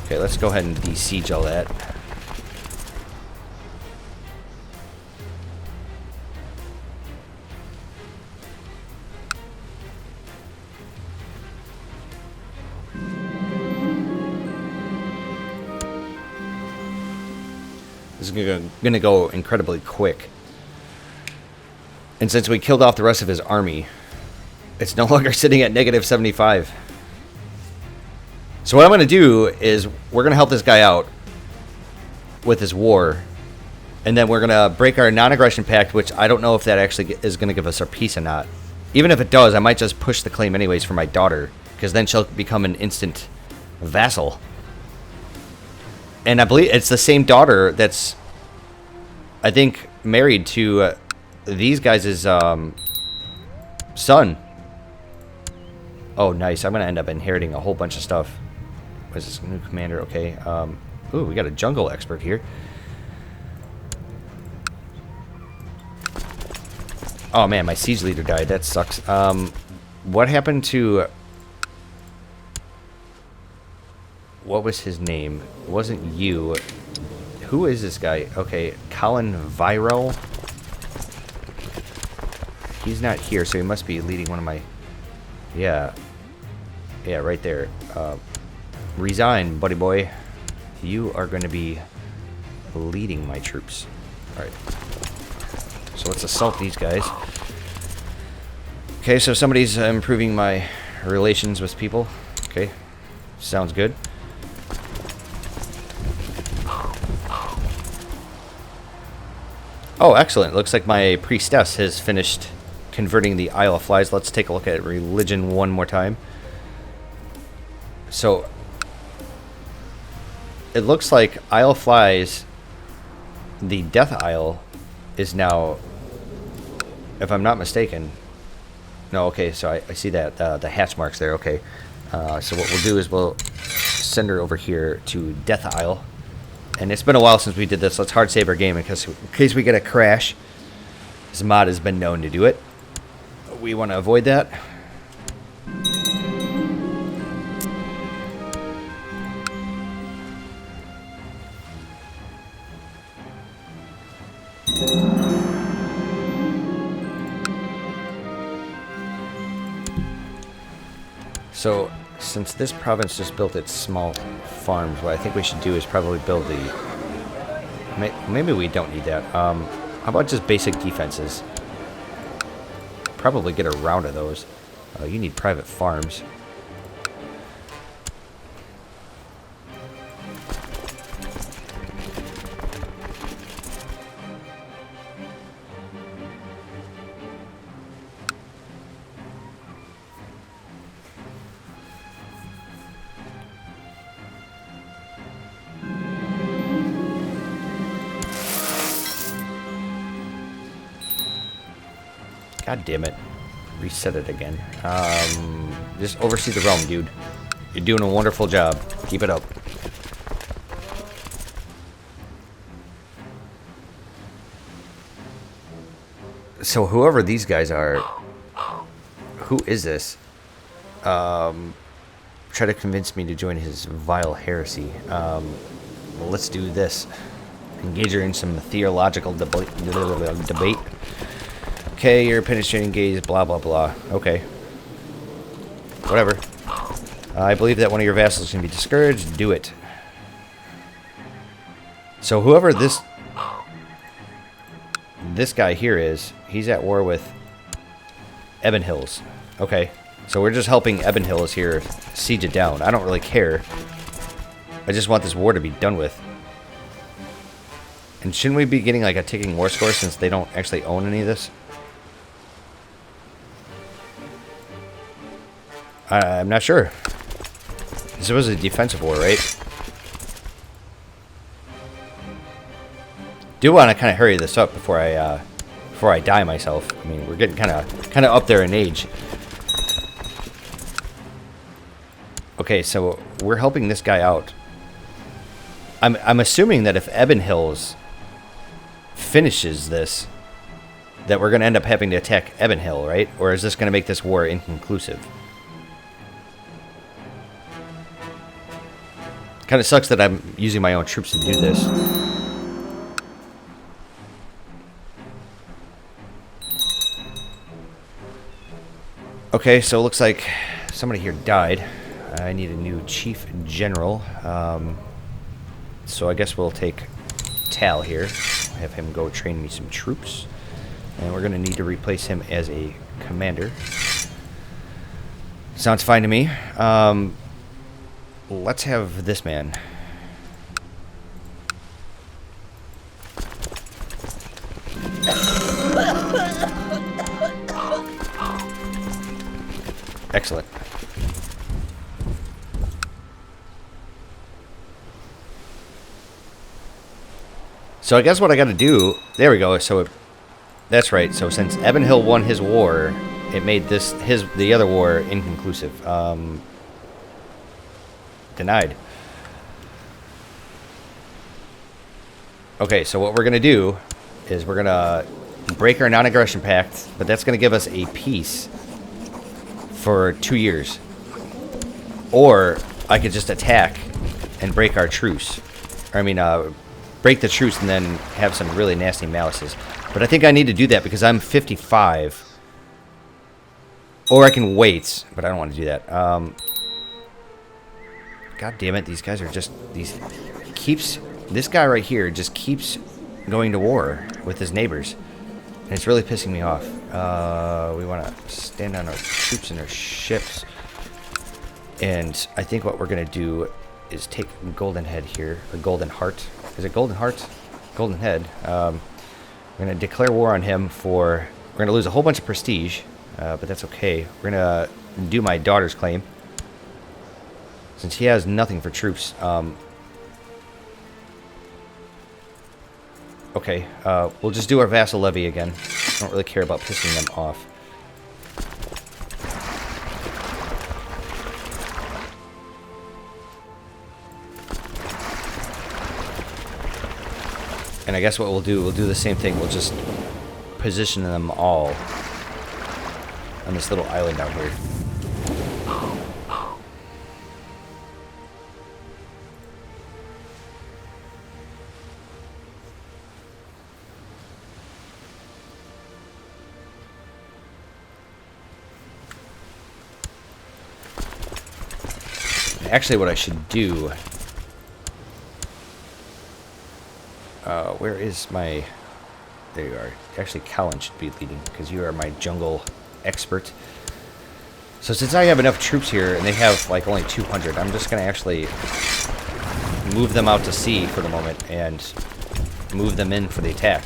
Okay, let's go ahead and besiege all that. This is going to go incredibly quick. And since we killed off the rest of his army, it's no longer sitting at negative 75. So what I'm going to do is we're going to help this guy out with his war. And then we're going to break our non-aggression pact, which I don't know if that actually is going to give us our peace or not. Even if it does, I might just push the claim anyways for my daughter, because then she'll become an instant vassal. And I believe it's the same daughter that's, I think, married to these guys' son. Oh, nice. I'm going to end up inheriting a whole bunch of stuff. What is this? New commander. Okay. Ooh, we got a jungle expert here. Oh, man, my siege leader died. That sucks. What happened to... What was his name? It wasn't you. Who is this guy? Okay, Colin Viro. He's not here, so he must be leading one of my... Yeah. Yeah, right there. Resign, buddy boy. You are going to be leading my troops. Alright. So let's assault these guys. Okay, so somebody's improving my relations with people. Okay. Sounds good. Oh, excellent. Looks like my priestess has finished converting the Isle of Flies. Let's take a look at religion one more time. So, it looks like Isle of Flies, the Death Isle, is now, if I'm not mistaken... No, okay, so I see that, the hatch marks there, okay. So what we'll do is we'll send her over here to Death Isle. And it's been a while since we did this. Let's hard save our game in case we get a crash. This mod has been known to do it. We want to avoid that. So, since this province just built its small farms, what I think we should do is probably build the... Maybe we don't need that. How about just basic defenses? Probably get a round of those. You need private farms. God damn it. Reset it again. Just oversee the realm, dude. You're doing a wonderful job. Keep it up. So whoever these guys are... Who is this? Try to convince me to join his vile heresy. Well, let's do this. Engage her in some theological debate. Okay, you're penetrating gaze, blah, blah, blah. Okay. Whatever. I believe that one of your vassals can be discouraged. Do it. So whoever this guy here is, he's at war with Ebon Hills. Okay. So we're just helping Ebon Hills here siege it down. I don't really care. I just want this war to be done with. And shouldn't we be getting like a ticking war score since they don't actually own any of this? I'm not sure. This was a defensive war, right? Do want to kind of hurry this up before I die myself. I mean, we're getting kind of up there in age. Okay, so we're helping this guy out. I'm assuming that if Ebon Hills finishes this, that we're going to end up having to attack Ebon Hill, right? Or is this going to make this war inconclusive? Kind of sucks that I'm using my own troops to do this. Okay, so it looks like somebody here died. I need a new chief general. So I guess we'll take Tal here. Have him go train me some troops. And we're going to need to replace him as a commander. Sounds fine to me. Let's have this man. Excellent. So I guess what I got to do... There we go. So that's right. So since Ebon Hill won his war it made the other war inconclusive. Denied. Okay, so what we're gonna do is we're gonna break our non-aggression pact, but that's gonna give us a peace for 2 years. Or I could just attack and break our truce. Or, I mean, break the truce and then have some really nasty malices. But I think I need to do that because I'm 55. Or I can wait, but I don't want to do that. God damn it, these guys are just... This guy right here just keeps going to war with his neighbors. And it's really pissing me off. We want to stand on our troops and our ships. And I think what we're going to do is take Golden Head here. Or Golden Heart. Is it Golden Heart? Golden Head. We're going to declare war on him for... We're going to lose a whole bunch of prestige. But that's okay. We're going to do my daughter's claim. Since he has nothing for troops. Okay. We'll just do our vassal levy again. I don't really care about pissing them off. And I guess what we'll do the same thing. We'll just position them all on this little island out here. Actually, what I should do... where is my... There you are. Actually, Colin should be leading, because you are my jungle expert. So since I have enough troops here, and they have, like, only 200, I'm just going to actually move them out to sea for the moment, and move them in for the attack.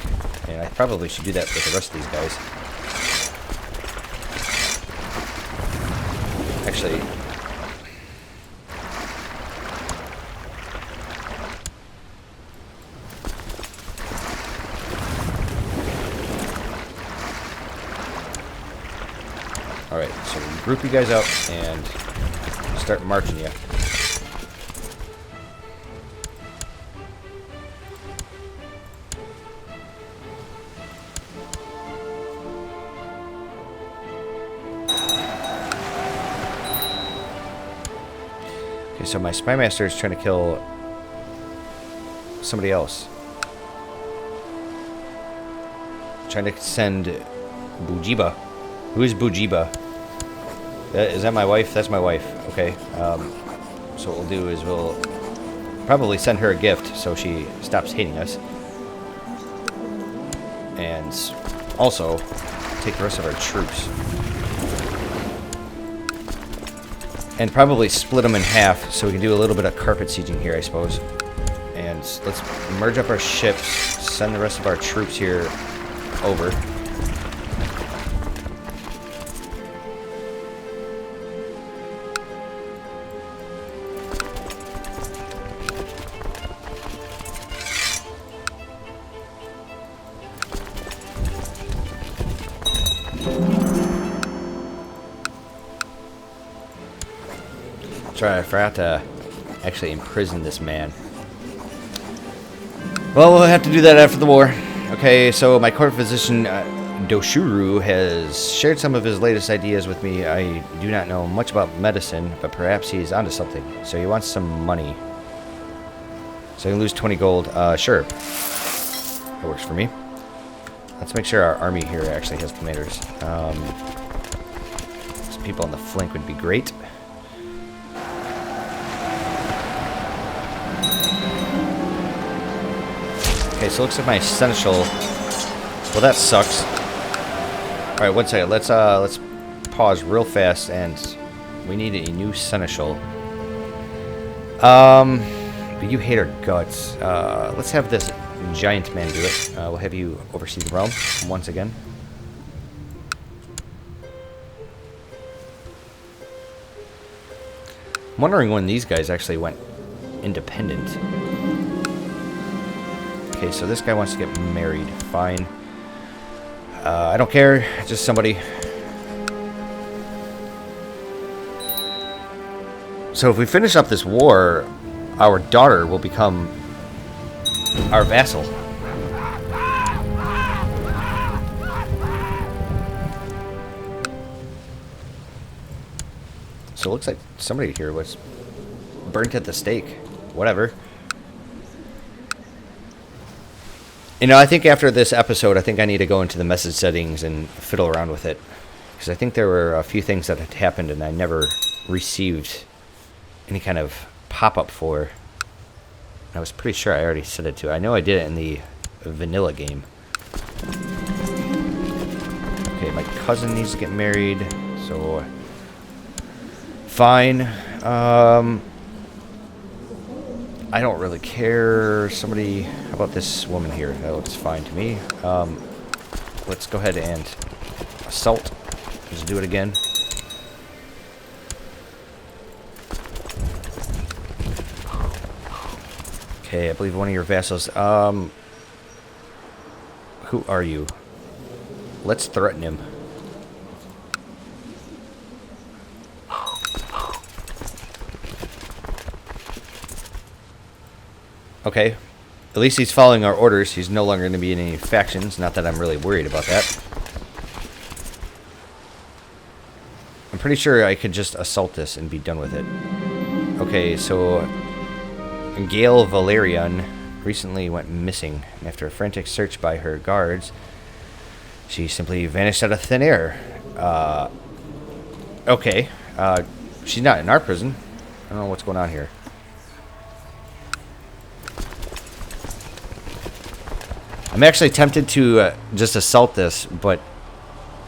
And I probably should do that with the rest of these guys. Actually... Alright, so we group you guys up and start marching you. Okay, so my spy master is trying to kill somebody else. Trying to send Bujiba. Who is Bujiba? Is that my wife? That's my wife. Okay. So what we'll do is we'll probably send her a gift so she stops hating us. And also take the rest of our troops. And probably split them in half so we can do a little bit of carpet sieging here, I suppose. And let's merge up our ships, send the rest of our troops here over. Sorry, I forgot to actually imprison this man. Well, we'll have to do that after the war. Okay, so my court physician, Doshuru, has shared some of his latest ideas with me. I do not know much about medicine, but perhaps he's onto something. So he wants some money. So he can lose 20 gold. Sure. That works for me. Let's make sure our army here actually has commanders. Some people on the flank would be great. Okay, so it looks like my seneschal. Well, that sucks. All right, one second. Let's pause real fast, and we need a new seneschal. But you hate our guts. Let's have this giant man do it. We'll have you oversee the realm once again. I'm wondering when these guys actually went independent. Okay, so this guy wants to get married. Fine. I don't care. Just somebody. So if we finish up this war, our daughter will become our vassal. So it looks like somebody here was burnt at the stake. Whatever. You know, I think after this episode, I think I need to go into the message settings and fiddle around with it. Because I think there were a few things that had happened and I never received any kind of pop-up for. I was pretty sure I already set it to. I know I did it in the vanilla game. Okay, my cousin needs to get married, so fine. I don't really care. Somebody, how about this woman here? That looks fine to me. Let's go ahead and assault. Just do it again. Okay, I believe one of your vassals. Who are you? Let's threaten him. Okay. At least he's following our orders. He's no longer going to be in any factions. Not that I'm really worried about that. I'm pretty sure I could just assault this and be done with it. Okay, so Gail Valerian recently went missing. After a frantic search by her guards, she simply vanished out of thin air. Okay. She's not in our prison. I don't know what's going on here. I'm actually tempted to just assault this, but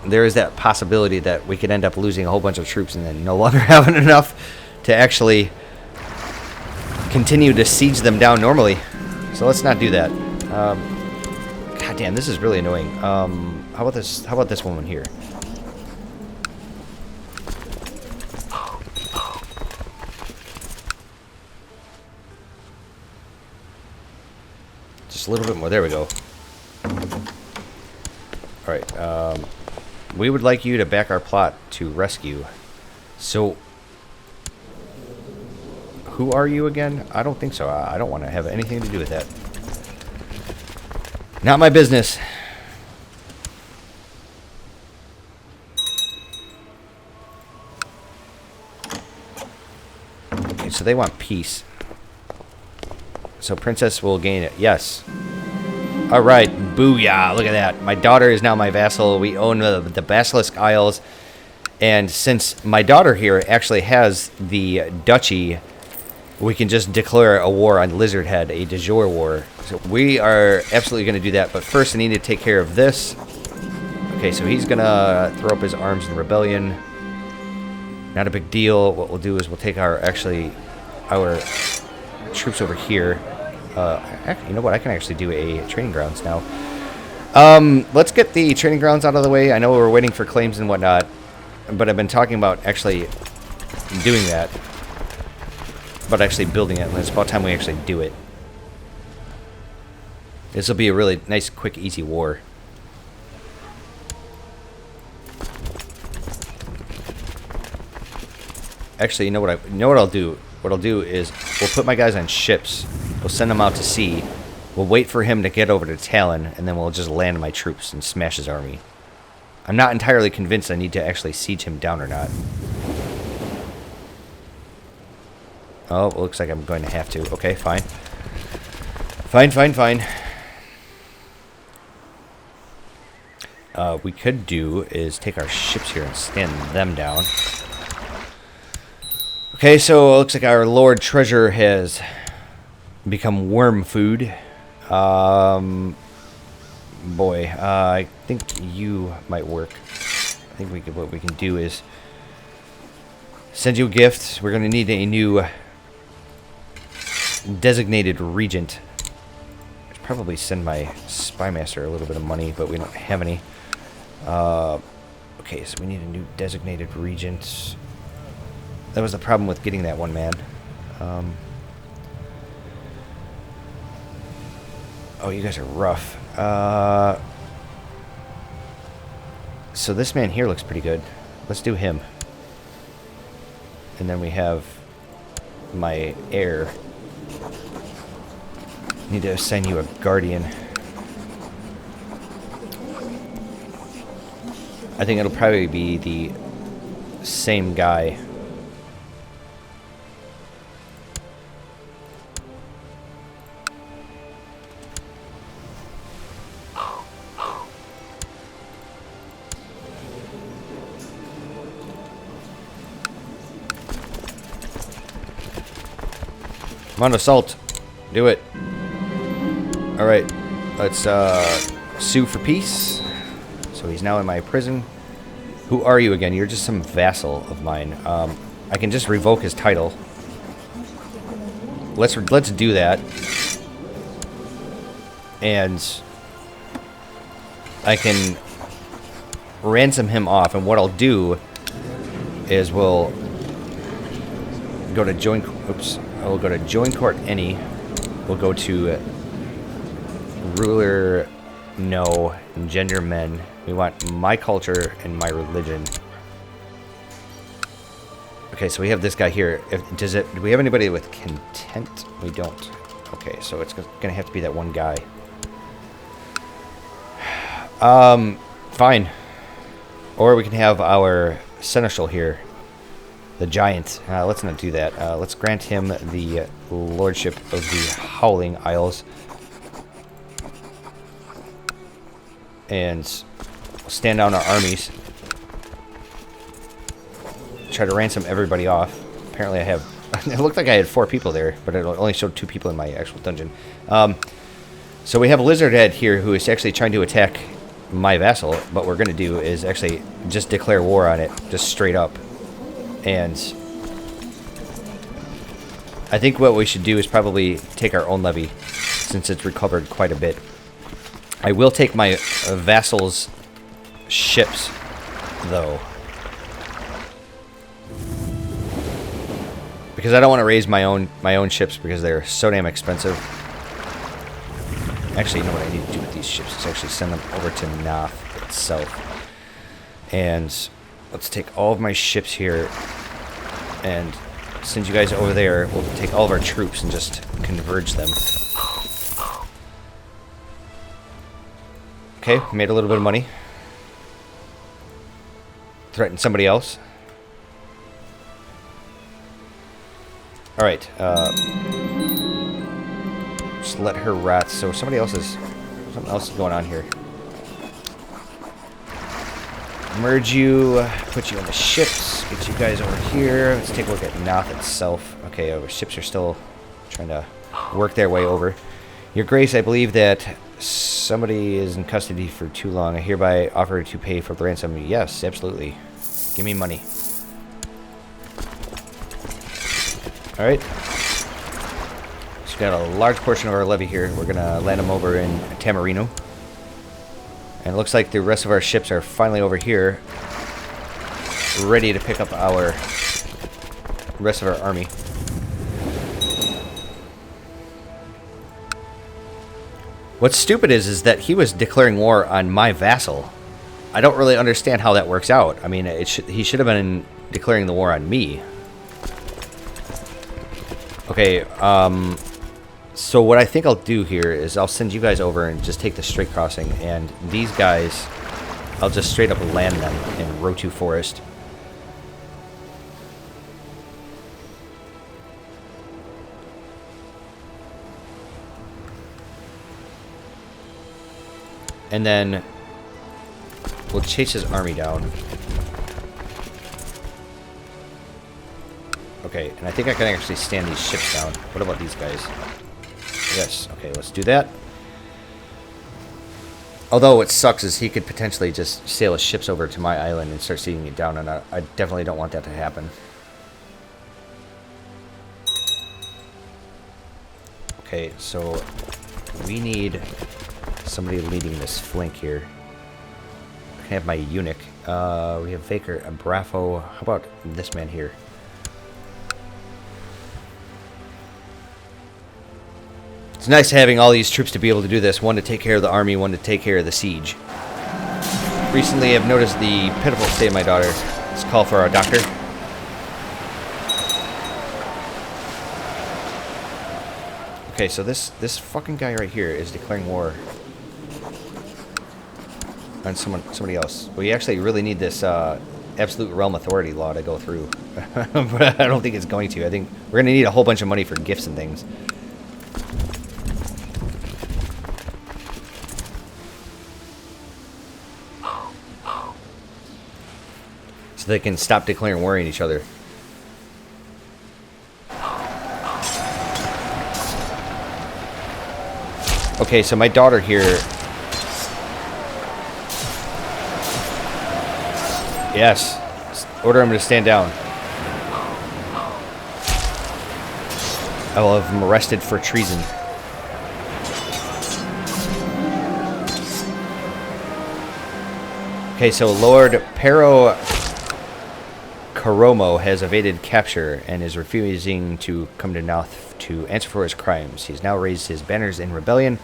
there is that possibility that we could end up losing a whole bunch of troops and then no longer having enough to actually continue to siege them down normally. So let's not do that. God damn, this is really annoying. How about this? How about this woman here? Just a little bit more. There we go. All right. We would like you to back our plot to rescue. So, who are you again? I don't think so. I don't want to have anything to do with that. Not my business. Okay, so they want peace. So Princess will gain it. Yes. All right. Booyah. Look at that. My daughter is now my vassal. We own the Basilisk Isles. And since my daughter here actually has the duchy, we can just declare a war on Lizard Head, a de jure war. So we are absolutely going to do that. But first I need to take care of this. Okay, so he's going to throw up his arms in rebellion. Not a big deal. What we'll do is we'll take our troops over here. You know what? I can actually do a training grounds now. Let's get the training grounds out of the way. I know we're waiting for claims and whatnot, but I've been talking about actually doing that. About actually building it, and it's about time we actually do it. This will be a really nice, quick, easy war. Actually, you know what I'll do? What I'll do is we'll put my guys on ships. We'll send them out to sea. We'll wait for him to get over to Talon, and then we'll just land my troops and smash his army. I'm not entirely convinced I need to actually siege him down or not. Oh, it looks like I'm going to have to. Okay, fine. Fine. We could do is take our ships here and stand them down. Okay, so it looks like our Lord Treasure has become worm food. Boy, I think you might work. I think what we can do is send you a gift. We're going to need a new designated regent. I should probably send my spymaster a little bit of money, but we don't have any. Okay, so we need a new designated regent. That was the problem with getting that one man. Oh, you guys are rough. So this man here looks pretty good. Let's do him. And then we have my heir. Need to assign you a guardian. I think it'll probably be the same guy. Come on, assault. Do it. Alright. Let's sue for peace. So he's now in my prison. Who are you again? You're just some vassal of mine. I can just revoke his title. Let's do that. And I can ransom him off. And what I'll do is we'll go to join. Oops. I will go to join court any. We'll go to ruler no, engender men. We want my culture and my religion. Okay, so we have this guy here. Do we have anybody with content? We don't. Okay, so it's gonna have to be that one guy. Fine. Or we can have our seneschal here, the giant. Let's not do that. Let's grant him the lordship of the Howling Isles. And stand down our armies. Try to ransom everybody off. Apparently I have... It looked like I had 4 people there, but it only showed 2 people in my actual dungeon. So we have a lizard head here who is actually trying to attack my vassal. What we're going to do is actually just declare war on it, just straight up. And I think what we should do is probably take our own levy, since it's recovered quite a bit. I will take my vassal's ships, though. Because I don't want to raise my own ships because they're so damn expensive. Actually, you know what I need to do with these ships is actually send them over to Naathi itself. And let's take all of my ships here and send you guys over there. We'll take all of our troops and just converge them. Okay, made a little bit of money. Threaten somebody else. Alright, just let her rot. So something else is going on here. Merge you, put you on the ships, get you guys over here. Let's take a look at Naathi itself. Okay, our ships are still trying to work their way over. Your Grace, I believe that somebody is in custody for too long. I hereby offer to pay for the ransom. Yes, absolutely. Give me money. Alright. So we've got a large portion of our levy here. We're going to land them over in Tamarino. And it looks like the rest of our ships are finally over here, ready to pick up our rest of our army. What's stupid is that he was declaring war on my vassal. I don't really understand how that works out. I mean, he should have been declaring the war on me. Okay, so what I think I'll do here is I'll send you guys over and just take the straight crossing, and these guys, I'll just straight up land them in Rotu Forest. And then we'll chase his army down. Okay, and I think I can actually stand these ships down. What about these guys? Yes, okay, let's do that. Although what sucks is he could potentially just sail his ships over to my island and start seeing it down, and I definitely don't want that to happen. Okay, so we need somebody leading this flank here. I can have my eunuch. We have Vaker and Brafo. How about this man here? It's nice having all these troops to be able to do this. One to take care of the army, one to take care of the siege. Recently, I've noticed the pitiful state of my daughter. Let's call for our doctor. Okay, so this fucking guy right here is declaring war on somebody else. We actually really need this absolute realm authority law to go through, but I don't think it's going to. I think we're gonna need a whole bunch of money for gifts and things. So they can stop declaring war on each other. Okay, so my daughter here... Yes. Order him to stand down. I will have him arrested for treason. Okay, so Lord Pero Karomo has evaded capture and is refusing to come to Naathi to answer for his crimes. He's now raised his banners in rebellion.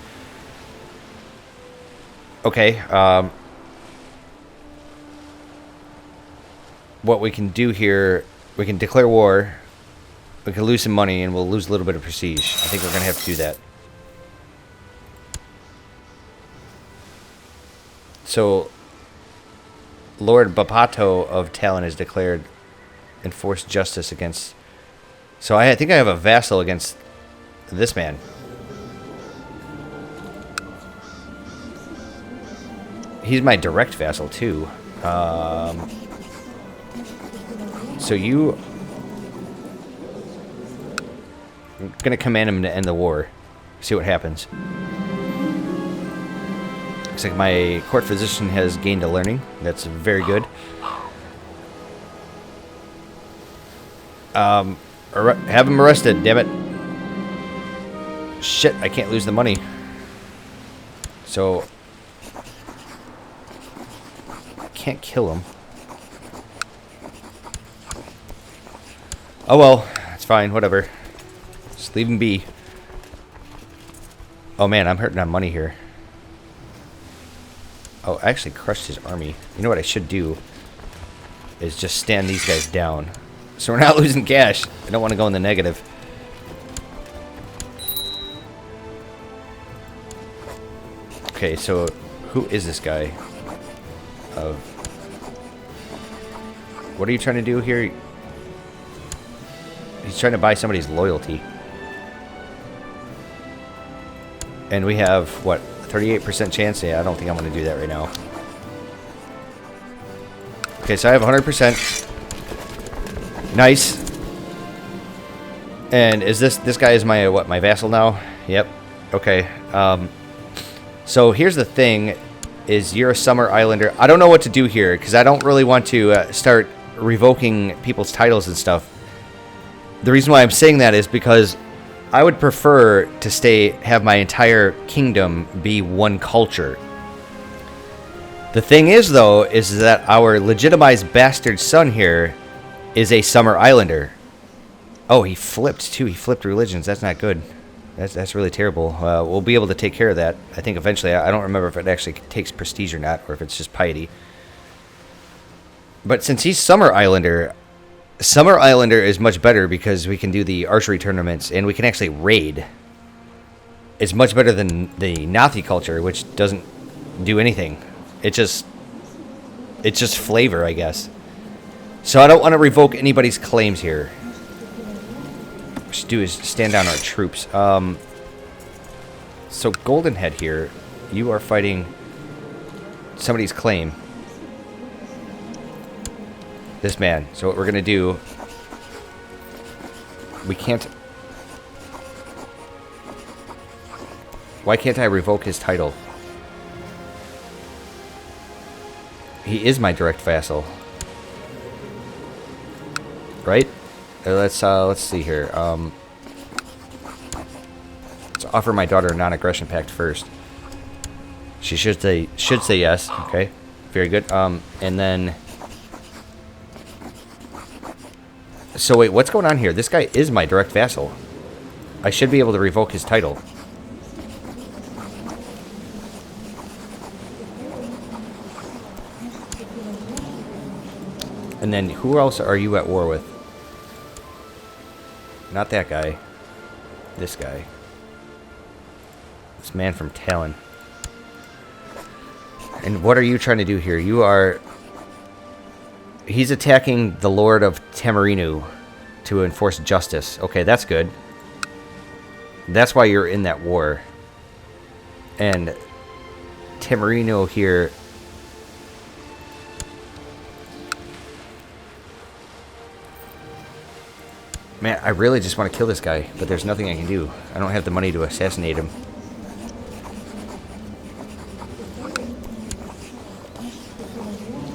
Okay, what we can do here, we can declare war, we can lose some money, and we'll lose a little bit of prestige. I think we're going to have to do that. So, Lord Bapato of Talon has declared enforced justice against... So I think I have a vassal against this man. He's my direct vassal, too. So you... I'm going to command him to end the war. See what happens. Looks like my court physician has gained a learning. That's very good. Have him arrested, damn it. Shit, I can't lose the money. So... I can't kill him. Oh well, it's fine, whatever. Just leave him be. Oh man, I'm hurting on money here. Oh, I actually crushed his army. You know what I should do? Is just stand these guys down. So we're not losing cash. I don't want to go in the negative. Okay, so who is this guy? What are you trying to do here? He's trying to buy somebody's loyalty. And we have, what, 38% chance? Yeah, I don't think I'm going to do that right now. Okay, so I have 100%. Nice. And is this guy is my, what, my vassal now? Yep. Okay. So here's the thing, is you're a Summer Islander. I don't know what to do here, because I don't really want to start revoking people's titles and stuff. The reason why I'm saying that is because I would prefer to have my entire kingdom be one culture. The thing is, though, is that our legitimized bastard son here is a Summer Islander. Oh, he flipped, too. He flipped religions. That's not good. That's really terrible. We'll be able to take care of that, I think, eventually. I don't remember if it actually takes prestige or not, or if it's just piety. But since he's Summer Islander is much better because we can do the archery tournaments and we can actually raid. It's much better than the Naathi culture, which doesn't do anything. It's just flavor, I guess. So I don't want to revoke anybody's claims here. What we should do is stand down our troops. So Golden Head here, you are fighting somebody's claim. This man. So what we're gonna do, we can't... Why can't I revoke his title? He is my direct vassal, right? Let's see here. Let's offer my daughter a non-aggression pact first. She should say yes. Okay, very good. And then. So wait, what's going on here? This guy is my direct vassal. I should be able to revoke his title. And then who else are you at war with? Not that guy. This guy. This man from Talon. And what are you trying to do here? You are... He's attacking the Lord of Tamarinu to enforce justice. Okay, that's good. That's why you're in that war. And Tamarino here... Man, I really just want to kill this guy, but there's nothing I can do. I don't have the money to assassinate him.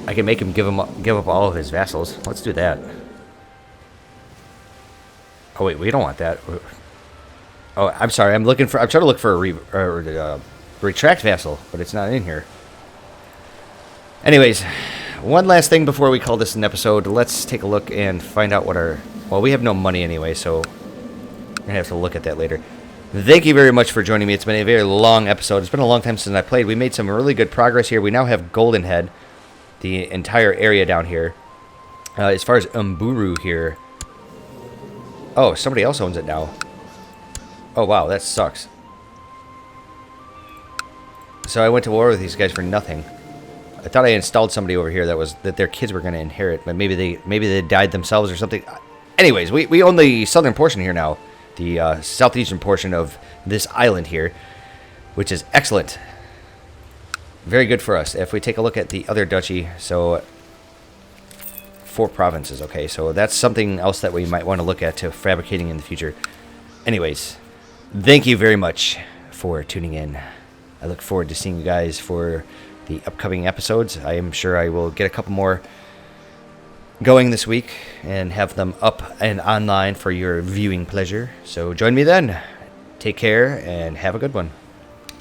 I can make him give up all of his vassals. Let's do that. Oh wait, we don't want that. Oh, I'm sorry. I'm trying to look for a retract vassal, but it's not in here. Anyways, one last thing before we call this an episode. Let's take a look and find out what our... Well, we have no money anyway, so we're gonna have to look at that later. Thank you very much for joining me. It's been a very long episode. It's been a long time since I played. We made some really good progress here. We now have Golden Head, the entire area down here. As far as Umburu here... Oh, somebody else owns it now. Oh, wow, that sucks. So I went to war with these guys for nothing. I thought I installed somebody over here that their kids were going to inherit, but maybe they died themselves or something. Anyways, we own the southern portion here now. The southeastern portion of this island here, which is excellent. Very good for us. If we take a look at the other duchy, so 4 provinces, okay, so that's something else that we might want to look at to fabricating in the future. Anyways, thank you very much for tuning in. I look forward to seeing you guys for the upcoming episodes. I am sure I will get a couple more going this week and have them up and online for your viewing pleasure. So join me then. Take care and have a good one.